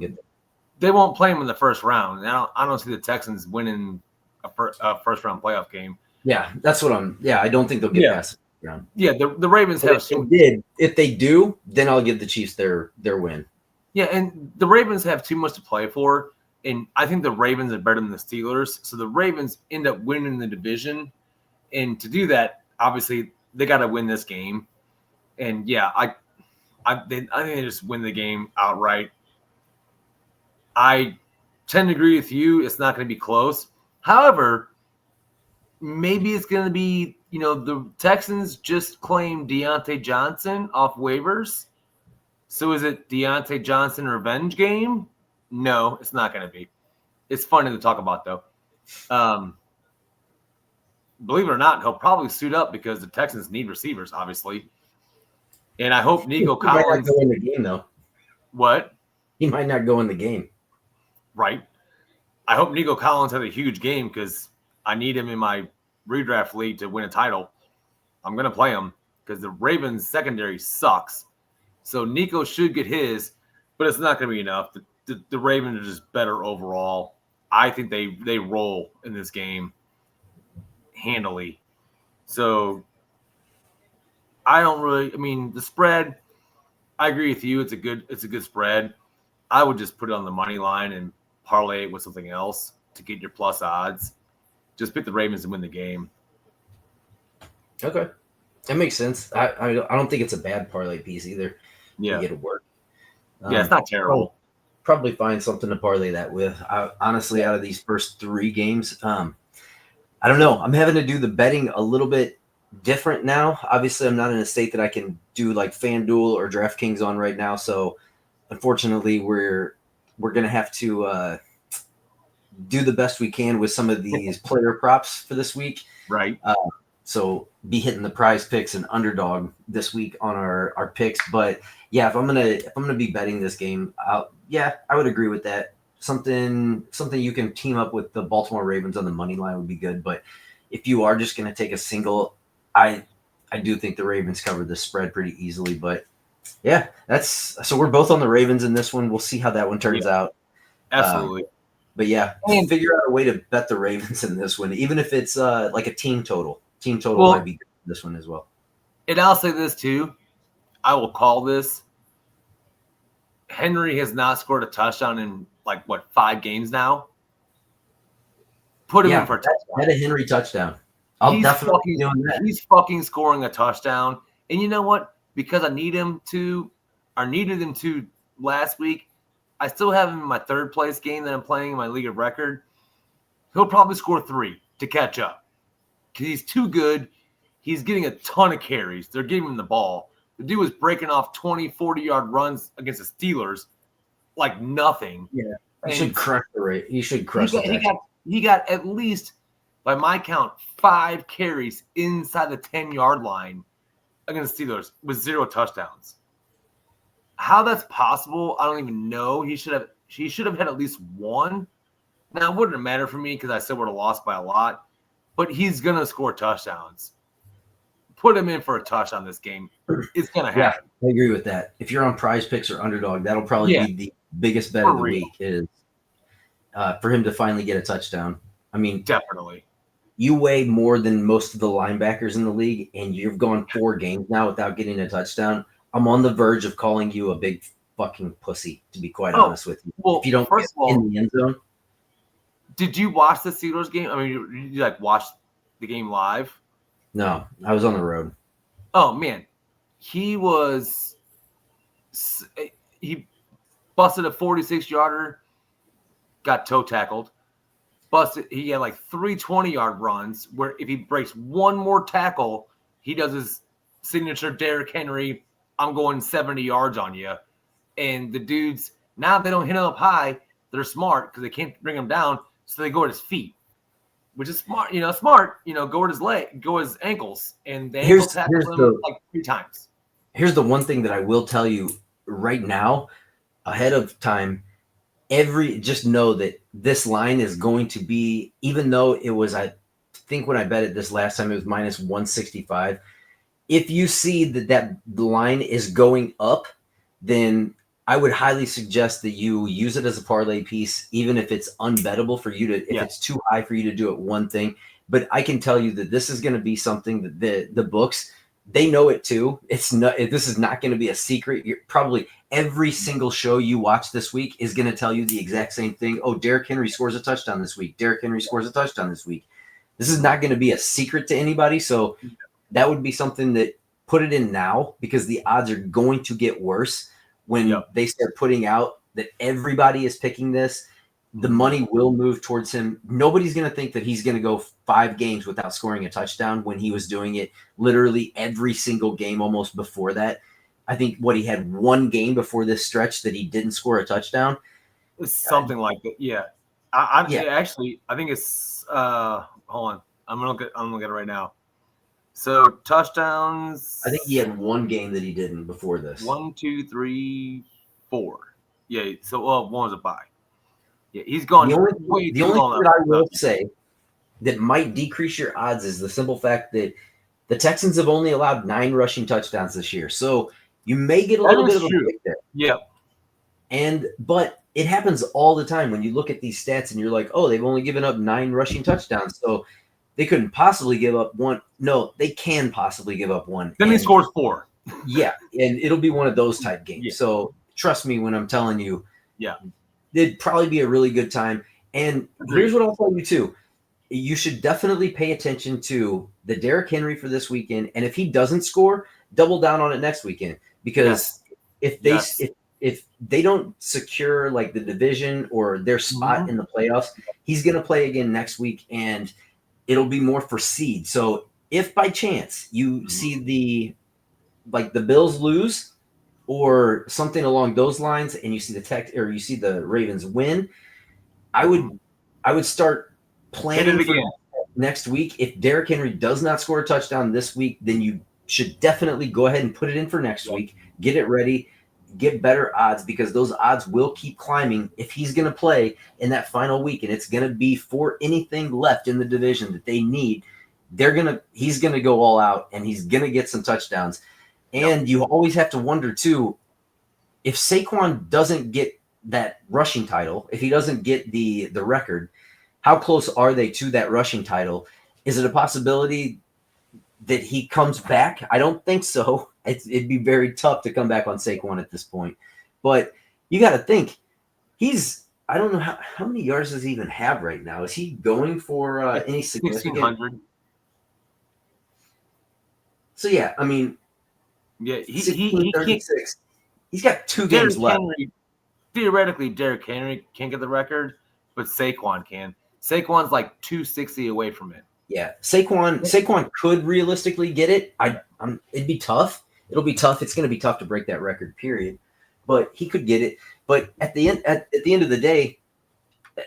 they won't play them in the first round. I don't see the Texans winning a first round playoff game. Yeah, that's what I don't think they'll get past the round. Yeah, the Ravens have If they do, then I'll give the Chiefs their win. Yeah, and the Ravens have too much to play for, and I think the Ravens are better than the Steelers. So the Ravens end up winning the division, and to do that, obviously they got to win this game. And yeah, I think they just win the game outright. I tend to agree with you. It's not going to be close. However, maybe it's going to be, the Texans just claimed Deontay Johnson off waivers. So is it Deontay Johnson revenge game? No, it's not going to be. It's funny to talk about, though. Believe it or not, he'll probably suit up because the Texans need receivers, obviously. And I hope Nico Collins. He might not go in the game, though. What? He might not go in the game. Right. I hope Nico Collins has a huge game because I need him in my redraft league to win a title. I'm going to play him because the Ravens secondary sucks. So Nico should get his, but it's not going to be enough. The Ravens are just better overall. I think they roll in this game handily. So the spread, I agree with you. It's a good spread. I would just put it on the money line and parlay it with something else to get your plus odds. Just pick the Ravens and win the game. Okay. That makes sense. I don't think it's a bad parlay piece either. Yeah. To get it work. Yeah, it's not terrible. Probably find something to parlay that with. Honestly, out of these first 3 games, I don't know. I'm having to do the betting a little bit different now. Obviously, I'm not in a state that I can do like FanDuel or DraftKings on right now. So, unfortunately, we're going to have to do the best we can with some of these player props for this week. Right. So be hitting the prize picks and underdog this week on our picks. But yeah, if I'm gonna be betting this game, I would agree with that. Something you can team up with the Baltimore Ravens on the money line would be good. But if you are just gonna take a single, I do think the Ravens cover the spread pretty easily. But yeah, so we're both on the Ravens in this one. We'll see how that one turns out. Absolutely. But yeah, figure out a way to bet the Ravens in this one, even if it's like a team total. Team total might be good in this one as well. And I'll say this too. I will call this. Henry has not scored a touchdown in 5 games now. Put him in for a touchdown. Had a Henry touchdown. He's definitely be doing that. He's fucking scoring a touchdown. And you know what? Because I needed him to last week, I still have him in my 3rd place game that I'm playing in my league of record. He'll probably score 3 to catch up. Because he's too good. He's getting a ton of carries. They're giving him the ball. The dude was breaking off 20, 40-yard runs against the Steelers like nothing. Yeah. He should crush the rate. He should crush the He got at least, by my count, 5 carries inside the 10-yard line against the Steelers with 0 touchdowns. How that's possible, I don't even know. He should have had at least 1. Now, it wouldn't have mattered for me because I still would have lost by a lot. But he's going to score touchdowns. Put him in for a touchdown this game. It's going to happen. I agree with that. If you're on prize picks or underdog, that'll probably be the biggest bet of the week is for him to finally get a touchdown. I mean, definitely. You weigh more than most of the linebackers in the league, and you've gone 4 games now without getting a touchdown. I'm on the verge of calling you a big fucking pussy, to be quite honest with you. Well, if you don't get in the end zone. Did you watch the Steelers game? I mean, you watch the game live? No, I was on the road. Oh man, he busted a 46-yarder, got toe tackled. He had 3 20-yard runs where if he breaks one more tackle, he does his signature Derrick Henry, I'm going 70 yards on you. And the dudes, now they don't hit him up high. They're smart because they can't bring him down. So they go at his feet, which is smart. Go at his leg, go at his ankles, and they tackle him 3 times. Here's the one thing that I will tell you right now, ahead of time. Just know that this line is going to be, even though it was, I think when I bet it this last time, it was minus 165. If you see that the line is going up, then I would highly suggest that you use it as a parlay piece, even if it's unbettable for you to, if it's too high for you to do it one thing. But I can tell you that this is going to be something that the books, they know it too. This is not going to be a secret. Probably every single show you watch this week is going to tell you the exact same thing. Oh, Derrick Henry scores a touchdown this week. Derrick Henry scores a touchdown this week. This is not going to be a secret to anybody. So that would be something that put it in now, because the odds are going to get worse when they start putting out that everybody is picking this. The money will move towards him. Nobody's going to think that he's going to go 5 games without scoring a touchdown when he was doing it literally every single game almost before that. I think he had 1 game before this stretch that he didn't score a touchdown. Something like that. Yeah. Actually, I think it's hold on. I'm gonna look at it right now. So touchdowns. I think he had 1 game that he didn't before this. 1, 2, 3, 4. Yeah. So one was a bye. Yeah, he's gone. The only thing that I will say that might decrease your odds is the simple fact that the Texans have only allowed 9 rushing touchdowns this year. So you may get a little bit of a pick there. Yeah. But it happens all the time when you look at these stats and you're like, oh, they've only given up 9 rushing touchdowns. So they couldn't possibly give up 1. No, they can possibly give up 1. Then he scores 4. Yeah. And it'll be one of those type games. Yeah. So trust me when I'm telling you, it'd probably be a really good time. And here's what I'll tell you too. You should definitely pay attention to the Derrick Henry for this weekend. And if he doesn't score, double down on it next weekend. Because if they don't secure like the division or their spot in the playoffs, he's going to play again next week, and it'll be more for seed. So if by chance you see the Bills lose or something along those lines, and you see the Ravens win, I would start planning for next week. If Derrick Henry does not score a touchdown this week, then you should definitely go ahead and put it in for next week. Get it ready. Get better odds, because those odds will keep climbing if he's going to play in that final week, and it's going to be for anything left in the division that they need. He's going to go all out, and he's going to get some touchdowns. And you always have to wonder too, if Saquon doesn't get that rushing title, if he doesn't get the record, how close are they to that rushing title? Is it a possibility that he comes back? I don't think so. It'd be very tough to come back on Saquon at this point. But you got to think, I don't know how many yards does he even have right now? Is he going for any significant? 1,600. So, yeah, I mean, he 36. He's got 2 games left. Theoretically, Derrick Henry can't get the record, but Saquon can. Saquon's like 260 away from it. Yeah, Saquon could realistically get it. It'd be tough. It'll be tough. It's going to be tough to break that record, period. But he could get it. But at the end of the day,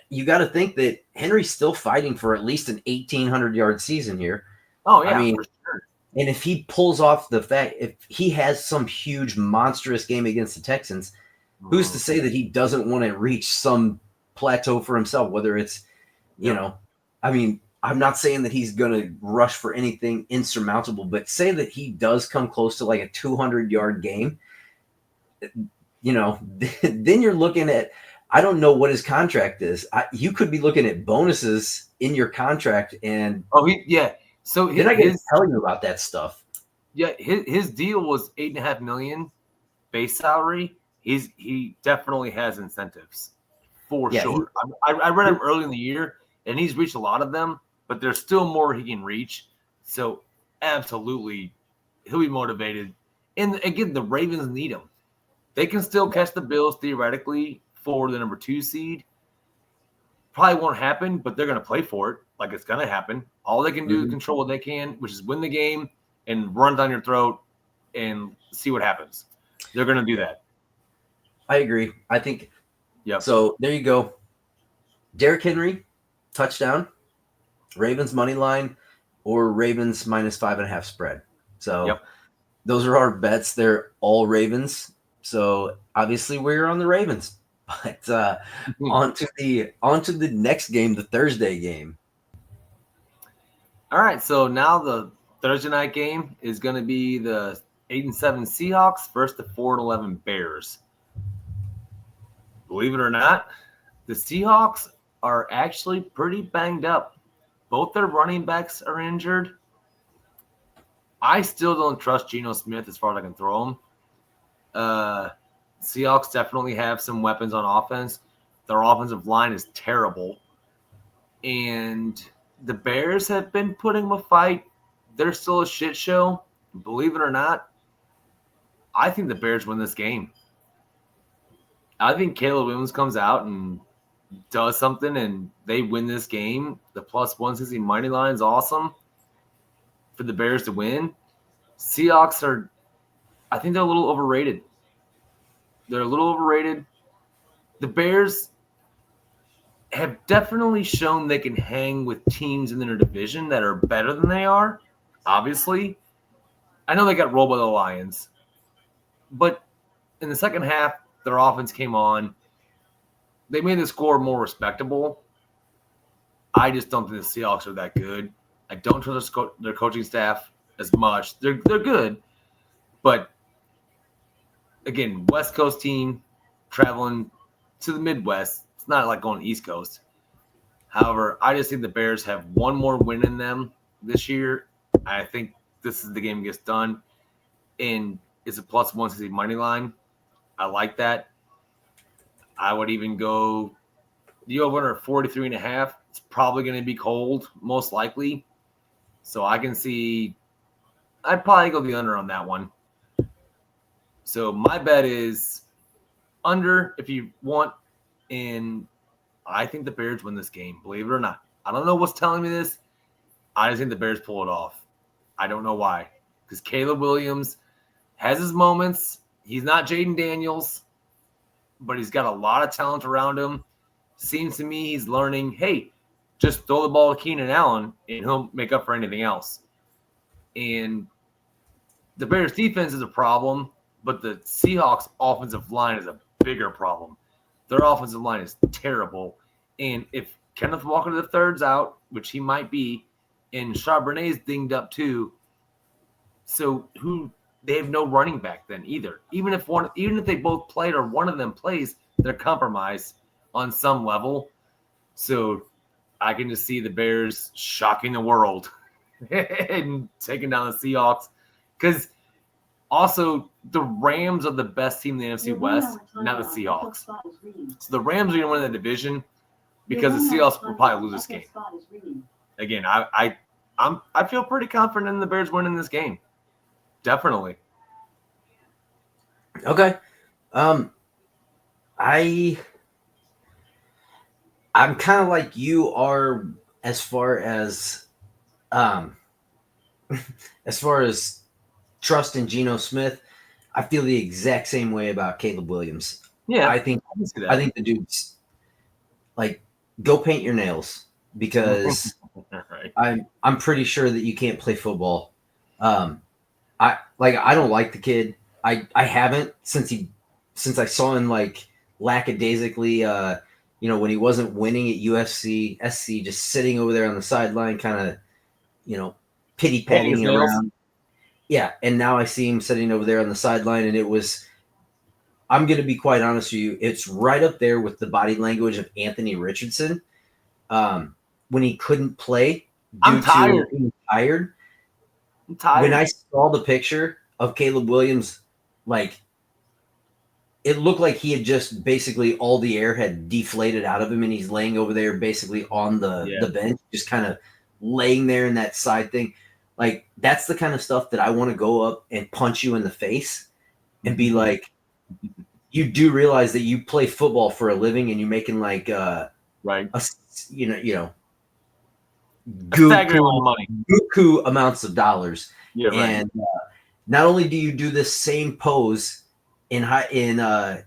you got to think that Henry's still fighting for at least an 1,800-yard season here. Oh yeah, I mean, for sure. And if he pulls off if he has some huge monstrous game against the Texans, who's to say that he doesn't want to reach some plateau for himself? Whether it's, I mean, I'm not saying that he's going to rush for anything insurmountable, but say that he does come close to like a 200-yard game, then you're looking at, I don't know what his contract is. You could be looking at bonuses in your contract, and So then I can tell you about that stuff. Yeah, his deal was $8.5 million base salary. He definitely has incentives for sure. I read him early in the year, and he's reached a lot of them, but there's still more he can reach. So absolutely, he'll be motivated. And again, the Ravens need him. They can still catch the Bills theoretically for the number 2 seed. Probably won't happen, but they're going to play for it like it's going to happen. All they can do is control what they can, which is win the game and run down your throat and see what happens. They're going to do that. I agree. I think So there you go. Derrick Henry, touchdown, Ravens money line, or Ravens -5.5 spread. So those are our bets. They're all Ravens. So obviously we're on the Ravens. But on to the next game, the Thursday game. All right, so now the Thursday night game is going to be the 8-7 Seahawks versus the 4-11 Bears. Believe it or not, the Seahawks are actually pretty banged up. Both their running backs are injured. I still don't trust Geno Smith as far as I can throw him. Seahawks definitely have some weapons on offense. Their offensive line is terrible. And the Bears have been putting them a fight, they're still a shit show, believe it or not, I think the Bears win this game. I think Caleb Williams comes out and does something and they win this game. The plus 160 money line is awesome for the Bears to win. Seahawks are, I think they're a little overrated. They're a little overrated. The Bears have definitely shown they can hang with teams in their division that are better than they are, obviously. I know they got rolled by the Lions, but in the second half, their offense came on. They made the score more respectable. I just don't think the Seahawks are that good. I don't trust their coaching staff as much. They're good, but again, West Coast team traveling to the Midwest. It's not like going to East Coast. However, I just think the Bears have one more win in them this year. I think this is the game that gets done, and it's a plus 160 money line. I like that. I would even go the over 43.5. It's probably going to be cold, most likely. So I can see I'd probably go the under on that one. So my bet is under if you want, and I think the Bears win this game, believe it or not. I don't know what's telling me this. I just think the Bears pull it off. I don't know why. Because Caleb Williams has his moments. He's not Jaden Daniels, but he's got a lot of talent around him. Seems to me he's learning, hey, just throw the ball to Keenan Allen, and he'll make up for anything else. And the Bears' defense is a problem, but the Seahawks' offensive line is a bigger problem. Their offensive line is terrible. And if Kenneth Walker III's out, which he might be, and Charbonnet's dinged up too, so they have no running back then either. Even if they both played or one of them plays, they're compromised on some level. So I can just see the Bears shocking the world and taking down the Seahawks. Because also the Rams are the best team in the NFC West, not the Seahawks. So the Rams are going to win the division because the Seahawks will probably lose this game. Again, I feel pretty confident in the Bears winning this game. Definitely. Okay. I'm kind of like you are as far as trust in Geno Smith. I feel the exact same way about Caleb Williams. Yeah, I think the dude's like, go paint your nails, because right. I'm pretty sure that you can't play football. I don't like the kid. I haven't since I saw him like lackadaisically when he wasn't winning at SC, just sitting over there on the sideline, kind of pity patting around. Yeah, and now I see him sitting over there on the sideline, and I'm going to be quite honest with you, it's right up there with the body language of Anthony Richardson when he couldn't play due to being tired. I'm tired. When I saw the picture of Caleb Williams, like, it looked like he had just basically all the air had deflated out of him, and he's laying over there basically on the bench, just kind of laying there in that side thing. Like, that's the kind of stuff that I want to go up and punch you in the face and be like, you do realize that you play football for a living and you're making like right, buku amounts of dollars. Yeah, right. And not only do you do this same pose in the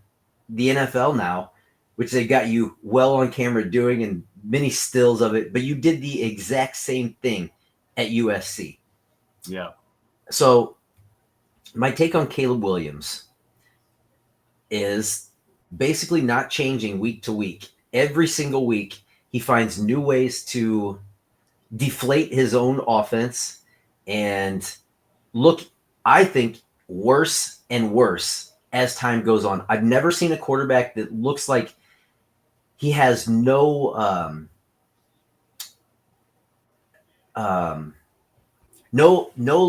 NFL now, which they got you well on camera doing and many stills of it, but you did the exact same thing at USC. Yeah. So my take on Caleb Williams is basically not changing week to week. Every single week, he finds new ways to deflate his own offense and look, I think, worse and worse as time goes on. I've never seen a quarterback that looks like he has no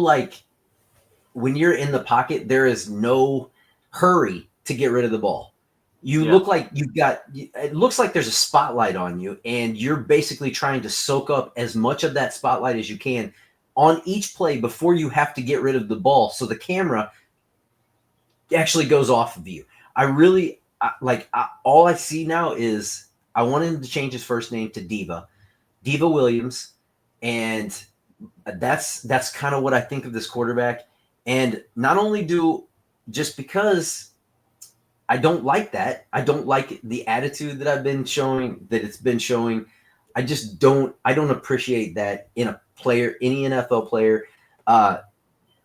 like, when you're in the pocket, there is no hurry to get rid of the ball. You look like it looks like there's a spotlight on you, and you're basically trying to soak up as much of that spotlight as you can on each play before you have to get rid of the ball, so the camera actually goes off of you. All I see now is I want him to change his first name to Diva Williams, and that's kind of what I think of this quarterback. And not only just because I don't like that, I don't like the attitude that it's been showing. I don't appreciate that in a player, any NFL player.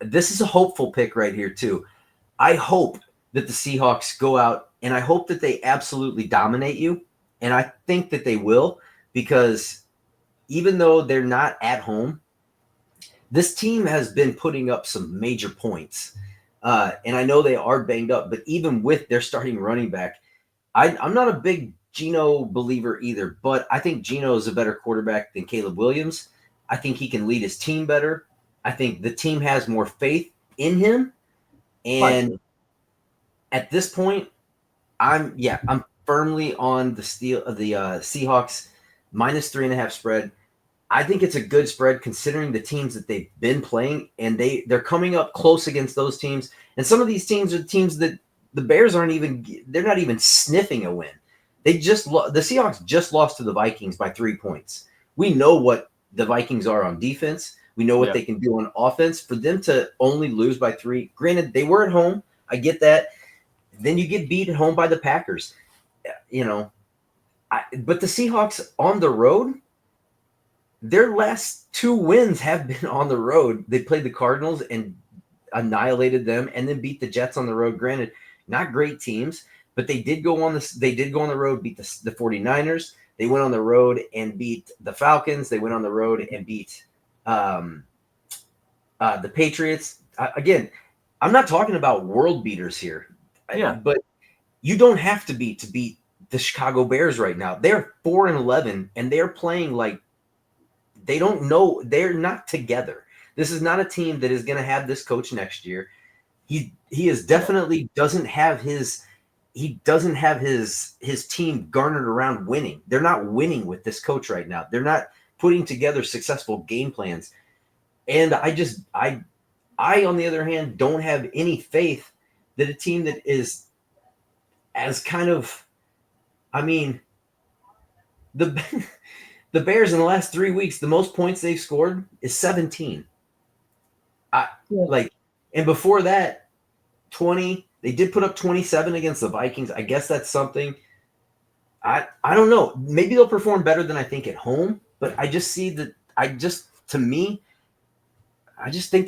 This is a hopeful pick right here too. I hope that the Seahawks go out, and I hope that they absolutely dominate you. And I think that they will, because even though they're not at home, this team has been putting up some major points. And I know they are banged up, but even with their starting running back, I'm not a big Geno believer either, but I think Geno is a better quarterback than Caleb Williams. I think he can lead his team better. I think the team has more faith in him. And at this point, I'm firmly on the Seahawks -3.5 spread. I think it's a good spread considering the teams that they've been playing, and they're coming up close against those teams. And some of these teams are teams that the Bears they're not even sniffing a win. The Seahawks just lost to the Vikings by 3 points. We know what the Vikings are on defense. We know what they can do on offense. For them to only lose by 3, granted, they were at home. I get that. Then you get beat at home by the Packers. But the Seahawks on the road, their last 2 wins have been on the road. They played the Cardinals and annihilated them, and then beat the Jets on the road. Granted, not great teams, but they did go on the road, beat the 49ers. They went on the road and beat the Falcons. They went on the road and beat the Patriots. Again, I'm not talking about world beaters here. Yeah. But you don't have to beat the Chicago Bears right now. They're 4-11, and they're playing like they don't know. They're not together. This is not a team that is going to have this coach next year. He is definitely doesn't have his team garnered around winning. They're not winning with this coach right now. They're not putting together successful game plans. And I on the other hand don't have any faith that a team that is as kind of, the Bears in the last 3 weeks, the most points they've scored is 17. And before that, 20. They did put up 27 against the Vikings. I guess that's something. I don't know. Maybe they'll perform better than I think at home, but I just see that. I just think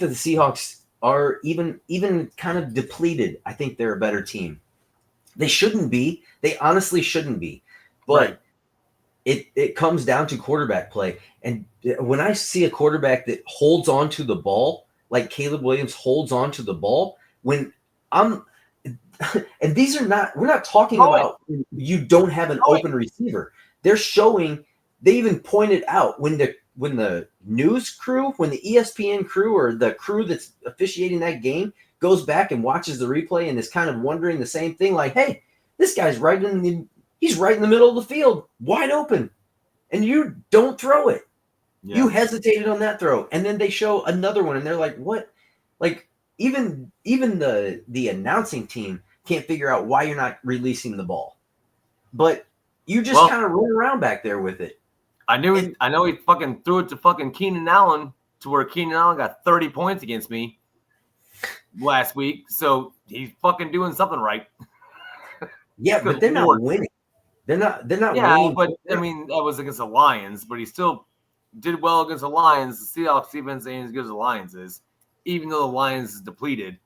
that the Seahawks are even kind of depleted. I think they're a better team. They shouldn't be. They honestly shouldn't be. But it comes down to quarterback play. And when I see a quarterback that holds on to the ball, like Caleb Williams holds on to the ball, and these are not, we're not talking about you don't have an open receiver. They're showing, they even pointed out when the news crew, when the ESPN crew or the crew that's officiating that game goes back and watches the replay and is kind of wondering the same thing, like, hey, this guy's he's right in the middle of the field, wide open, and you don't throw it. Yeah. You hesitated on that throw. And then they show another one and they're like, what? Like, even the announcing team can't figure out why you're not releasing the ball. But you just kind of run around back there with it. I know he fucking threw it to fucking Keenan Allen, to where Keenan Allen got 30 points against me last week. So he's fucking doing something right. Yeah, but they're not winning. They're not winning. Yeah, but that was against the Lions, but he still did well against the Lions. The Seahawks defense ain't as good as the Lions is, even though the Lions is depleted.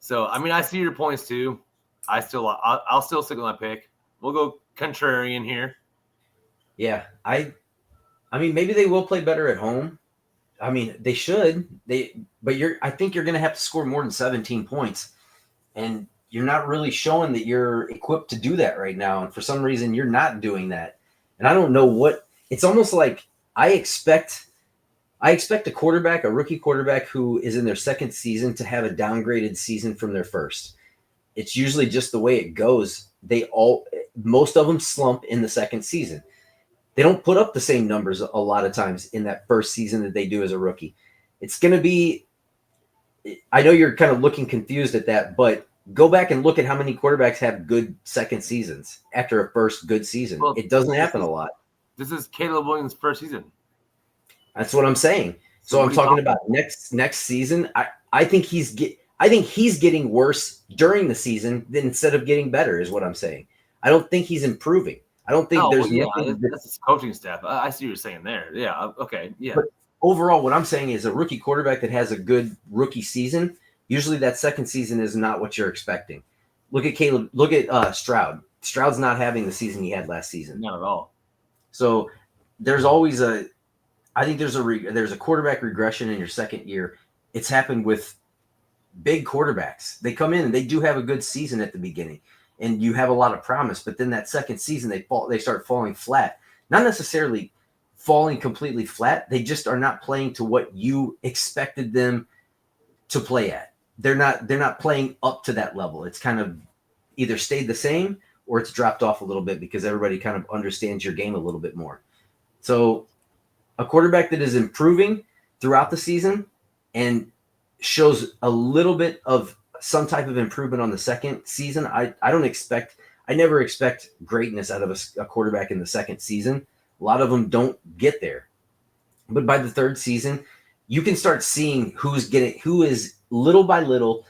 So I see your points too. I'll still stick with my pick. We'll go contrarian here. Yeah, maybe they will play better at home. They should. I think you're going to have to score more than 17 points, and you're not really showing that you're equipped to do that right now. And for some reason, you're not doing that. And I don't know what. It's almost like I expect a rookie quarterback who is in their second season to have a downgraded season from their first. It's usually just the way it goes. Most of them slump in the second season. They don't put up the same numbers a lot of times in that first season that they do as a rookie. It's going to be. I know you're kind of looking confused at that, but go back and look at how many quarterbacks have good second seasons after a first good season. Well, it doesn't happen a lot. This is Caleb Williams' first season. That's what I'm saying. So I'm talking about next season. I think he's getting worse during the season than instead of getting better, is what I'm saying. I don't think he's improving. I don't think there's nothing. That's his coaching staff. I see what you're saying there. Yeah. Okay. Yeah. But overall, what I'm saying is a rookie quarterback that has a good rookie season, usually that second season is not what you're expecting. Look at Caleb. Look at Stroud. Stroud's not having the season he had last season. Not at all. So there's always I think there's a quarterback regression in your second year. It's happened with big quarterbacks. They come in and they do have a good season at the beginning, and you have a lot of promise. But then that second season, they start falling flat. Not necessarily falling completely flat. They just are not playing to what you expected them to play at. They're not playing up to that level. It's kind of either stayed the same or it's dropped off a little bit because everybody kind of understands your game a little bit more. So a quarterback that is improving throughout the season and shows a little bit of some type of improvement on the second season. I never expect greatness out of a quarterback in the second season. A lot of them don't get there. But by the third season, you can start seeing who is little by little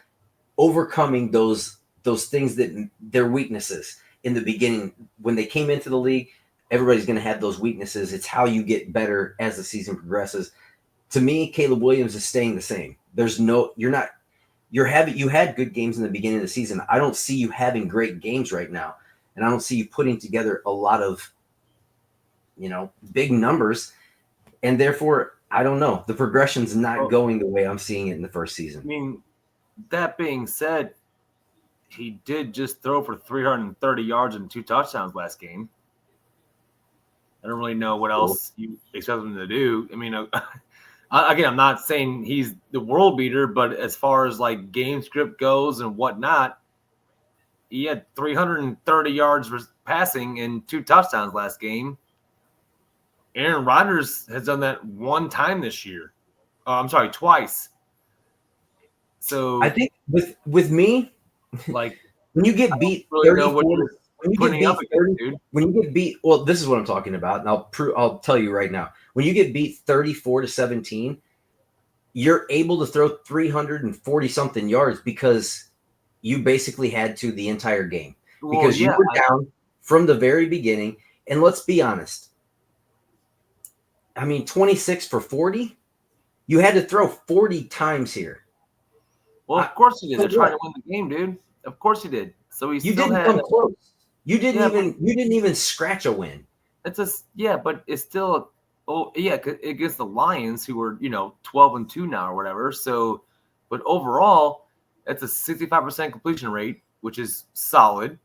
overcoming those things that their weaknesses in the beginning. When they came into the league, everybody's going to have those weaknesses. It's how you get better as the season progresses. To me, Caleb Williams is staying the same. You had good games in the beginning of the season. I don't see you having great games right now. And I don't see you putting together a lot of, big numbers. And therefore, I don't know. The progression's not going the way I'm seeing it in the first season. I mean, that being said, he did just throw for 330 yards and 2 touchdowns last game. I don't really know what else you expect him to do. I mean, again, I'm not saying he's the world beater, but as far as like game script goes and whatnot, he had 330 yards passing and 2 touchdowns last game. Aaron Rodgers has done that one time this year. Twice. So I think with me, like when you get beat, when you get beat, well, this is what I'm talking about, and I'll tell you right now. When you get beat 34-17, you're able to throw 340 something yards because you basically had to the entire game because you were down from the very beginning. And let's be honest. I mean, 26 for 40, you had to throw 40 times here. Well, of course you did. They're trying to win the game, dude. Of course you did. So you didn't come close. You didn't even scratch a win. But it's still against the Lions, who were 12-2 now or whatever. So, but overall, that's a 65% completion rate, which is solid.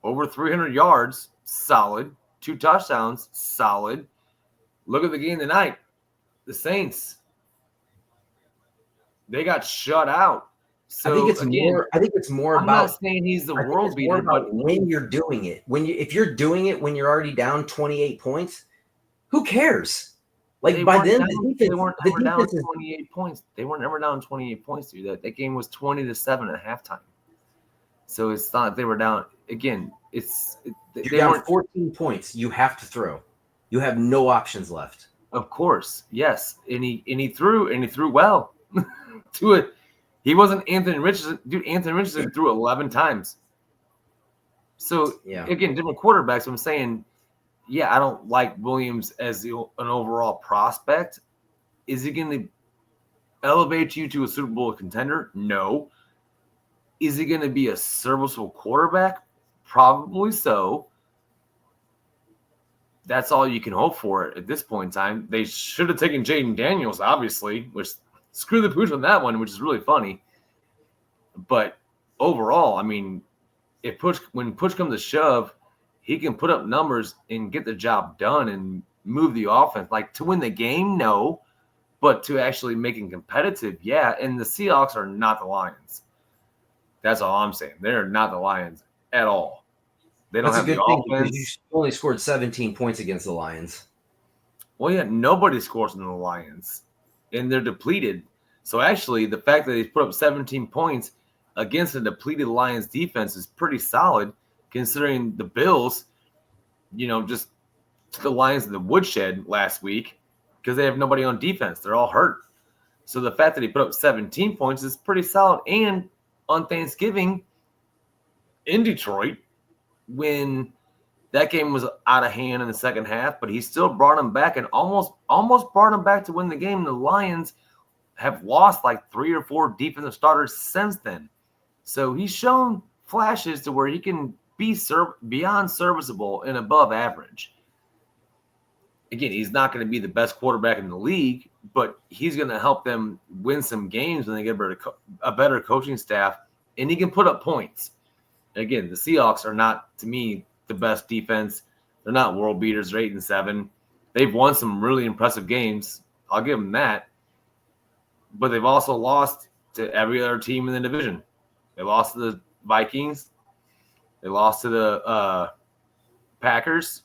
Over 300 yards, solid. 2 touchdowns, solid. Look at the game tonight. The Saints, they got shut out. So I think it's more about. I'm not saying he's the world beater, but when you're doing it, if you're doing it when you're already down 28 points, who cares? Like by then, they weren't ever down 28 points. They weren't ever down 28 points, dude. That game was 20-7 at halftime. So it's not they were down again. You're down 14 points. You have to throw. You have no options left. Of course, yes, and he threw well to it. He wasn't Anthony Richardson. Dude, Anthony Richardson threw 11 times. So, again, different quarterbacks. I'm saying, I don't like Williams as an overall prospect. Is he going to elevate you to a Super Bowl contender? No. Is he going to be a serviceable quarterback? Probably so. That's all you can hope for at this point in time. They should have taken Jaden Daniels, obviously, which screw the pooch on that one, which is really funny. But overall, I mean, when push comes to shove, he can put up numbers and get the job done and move the offense. Like to win the game, no, but to actually make it competitive, yeah. And the Seahawks are not the Lions. That's all I'm saying. They're not the Lions at all. They don't have the offense. You only scored 17 points against the Lions. Well, nobody scores in the Lions. and they're depleted. So actually, the fact that they put up 17 points against a depleted Lions defense is pretty solid, considering the Bills, just took the Lions in the woodshed last week because they have nobody on defense. They're all hurt. So the fact that he put up 17 points is pretty solid. And on Thanksgiving in Detroit, when that game was out of hand in the second half, but he still brought him back and almost brought him back to win the game. The Lions have lost like 3 or 4 defensive starters since then. So he's shown flashes to where he can be beyond serviceable and above average. Again, he's not going to be the best quarterback in the league, but he's going to help them win some games when they get a better coaching staff, and he can put up points. Again, the Seahawks are not, to me, the best defense. They're not world beaters. They're 8-7. They've won some really impressive games. I'll give them that. But they've also lost to every other team in the division. They lost to the Vikings. They lost to the Packers.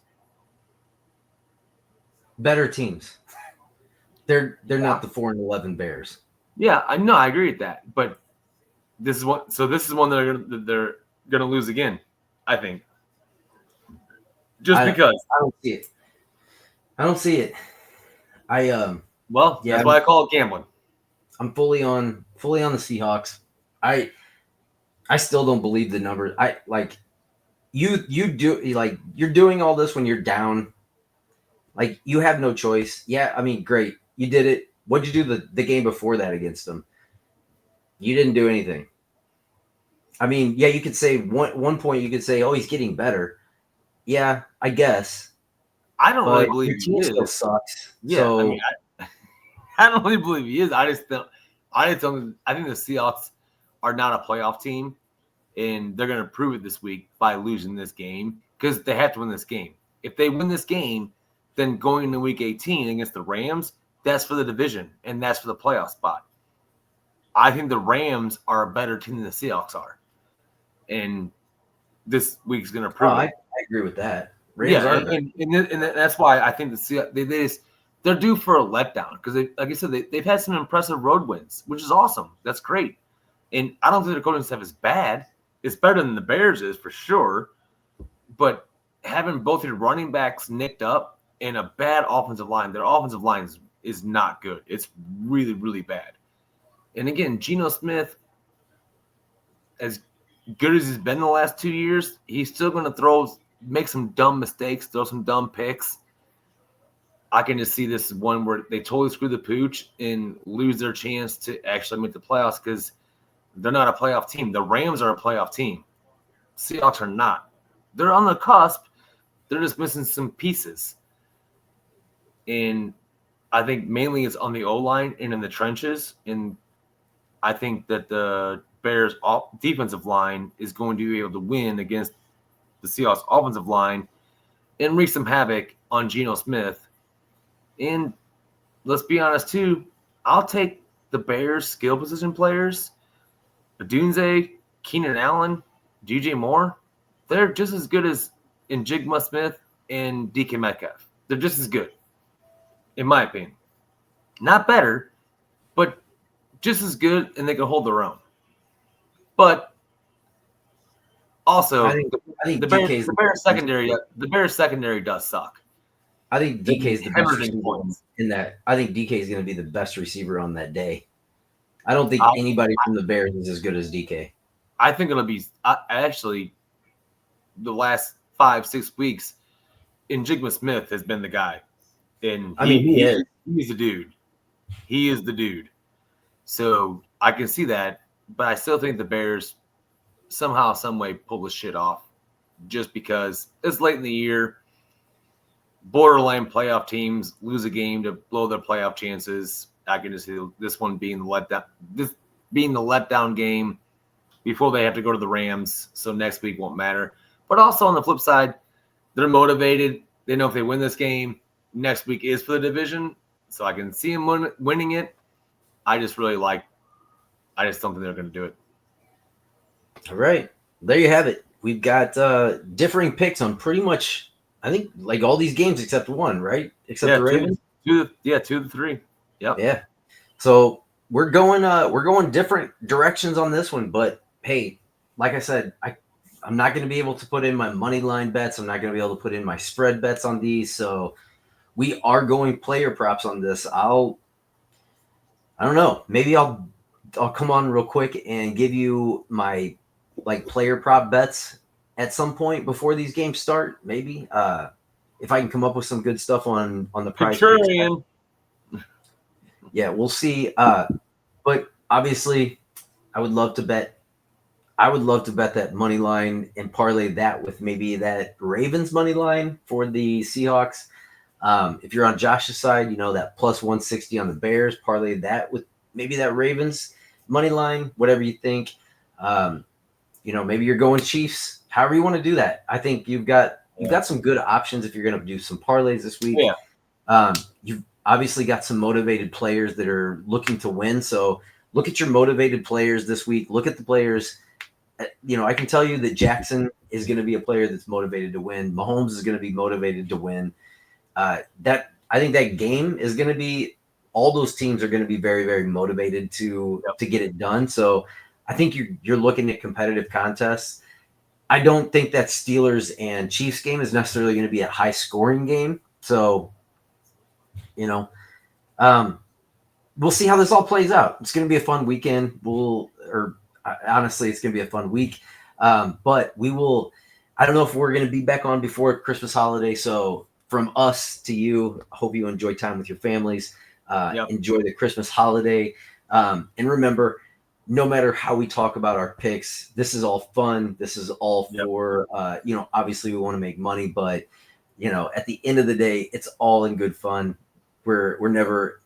Better teams. They're not the 4-11 Bears. Yeah, I know. I agree with that. But this is one. So this is one that they're gonna lose again, I think. Because I don't see it. I don't see it. That's why I call it gambling. I'm fully on the Seahawks. I still don't believe the numbers. You're doing all this when you're down. Like, you have no choice. Yeah, I mean, great. You did it. What'd you do the game before that against them? You didn't do anything. I mean, yeah, you could say one point, you could say, oh, he's getting better. Yeah, I guess. I don't really believe he is. Still sucks. Yeah, so, I mean, I don't really believe he is. I think the Seahawks are not a playoff team, and they're going to prove it this week by losing this game because they have to win this game. If they win this game, then going into Week 18 against the Rams, that's for the division, and that's for the playoff spot. I think the Rams are a better team than the Seahawks are, and this week's going to prove it. I agree with that. Rams are and that's why I think the Seahawks, they're due for a letdown because, like I said, they've had some impressive road wins, which is awesome. That's great. And I don't think the coaching staff is bad. It's better than the Bears is for sure. But having both your running backs nicked up and a bad offensive line, their offensive line is not good. It's really, really bad. And again, Geno Smith, as good as he's been the last 2 years, he's still going to make some dumb mistakes, throw some dumb picks. I can just see this one where they totally screw the pooch and lose their chance to actually make the playoffs because they're not a playoff team. The Rams are a playoff team. Seahawks are not. They're on the cusp. They're just missing some pieces. And I think mainly it's on the O-line and in the trenches. And I think that the Bears' defensive line is going to be able to win against the Seahawks' offensive line and wreak some havoc on Geno Smith. And let's be honest, too, I'll take the Bears' skill position players, Odunze, Keenan Allen, DJ Moore. They're just as good as Njigma Smith and DK Metcalf. They're just as good, in my opinion. Not better, but just as good, and they can hold their own. But also, I think the Bears secondary does suck. I think DK is the best receiver in that. I think DK is going to be the best receiver on that day. I don't think anybody from the Bears is as good as DK. I think it'll be actually the last 5-6 weeks. Njigma Smith has been the guy, and he's the dude. He is the dude. So I can see that, but I still think the Bears somehow, some way pull this shit off, just because it's late in the year. Borderline playoff teams lose a game to blow their playoff chances. I can just see this one being the letdown. This being the letdown game before they have to go to the Rams. So next week won't matter. But also on the flip side, they're motivated. They know if they win this game, next week is for the division. So I can see them winning it. I just don't think they're going to do it. All right. There you have it. We've got differing picks on pretty much, I think, like all these games except one, right? Except the Ravens? 2 of the 3. Yep. Yeah. So we're going different directions on this one, but hey, like I said, I'm not going to be able to put in my money line bets. I'm not going to be able to put in my spread bets on these. So we are going player props on this. I don't know. Maybe I'll come on real quick and give you my like player prop bets at some point before these games start. Maybe if I can come up with some good stuff on the prize picks. Yeah, we'll see. But obviously, I would love to bet. I would love to bet that money line and parlay that with maybe that Ravens money line for the Seahawks. If you're on Josh's side, that plus 160 on the Bears, parlay that with maybe that Ravens money line, whatever you think. Maybe you're going Chiefs. However you want to do that. I think you've got some good options if you're going to do some parlays this week. Yeah. You've obviously got some motivated players that are looking to win. So look at your motivated players this week. Look at the players. I can tell you that Jackson is going to be a player that's motivated to win. Mahomes is going to be motivated to win. I think that game is going to be, all those teams are going to be very, very motivated to get it done. So I think you're looking at competitive contests. I don't think that Steelers and Chiefs game is necessarily going to be a high scoring game. So, we'll see how this all plays out. It's going to be a fun weekend. Honestly, it's going to be a fun week. But we will, I don't know if we're going to be back on before Christmas holiday. So from us to you, I hope you enjoy time with your families. Enjoy the Christmas holiday. And remember, no matter how we talk about our picks, this is all fun. This is all for, obviously we want to make money, but at the end of the day, it's all in good fun. We're never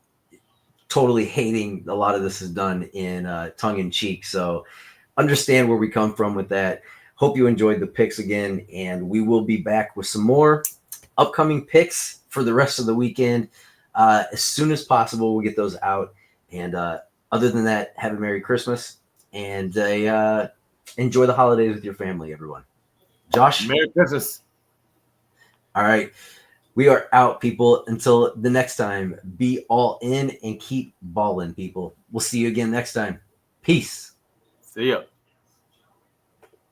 totally hating. A lot of this is done in tongue in cheek. So understand where we come from with that. Hope you enjoyed the picks again, and we will be back with some more upcoming picks for the rest of the weekend. As soon as possible, we'll get those out. And other than that, have a Merry Christmas and enjoy the holidays with your family, everyone. Josh? Merry Christmas. All right. We are out, people. Until the next time, be all in and keep balling, people. We'll see you again next time. Peace. See ya.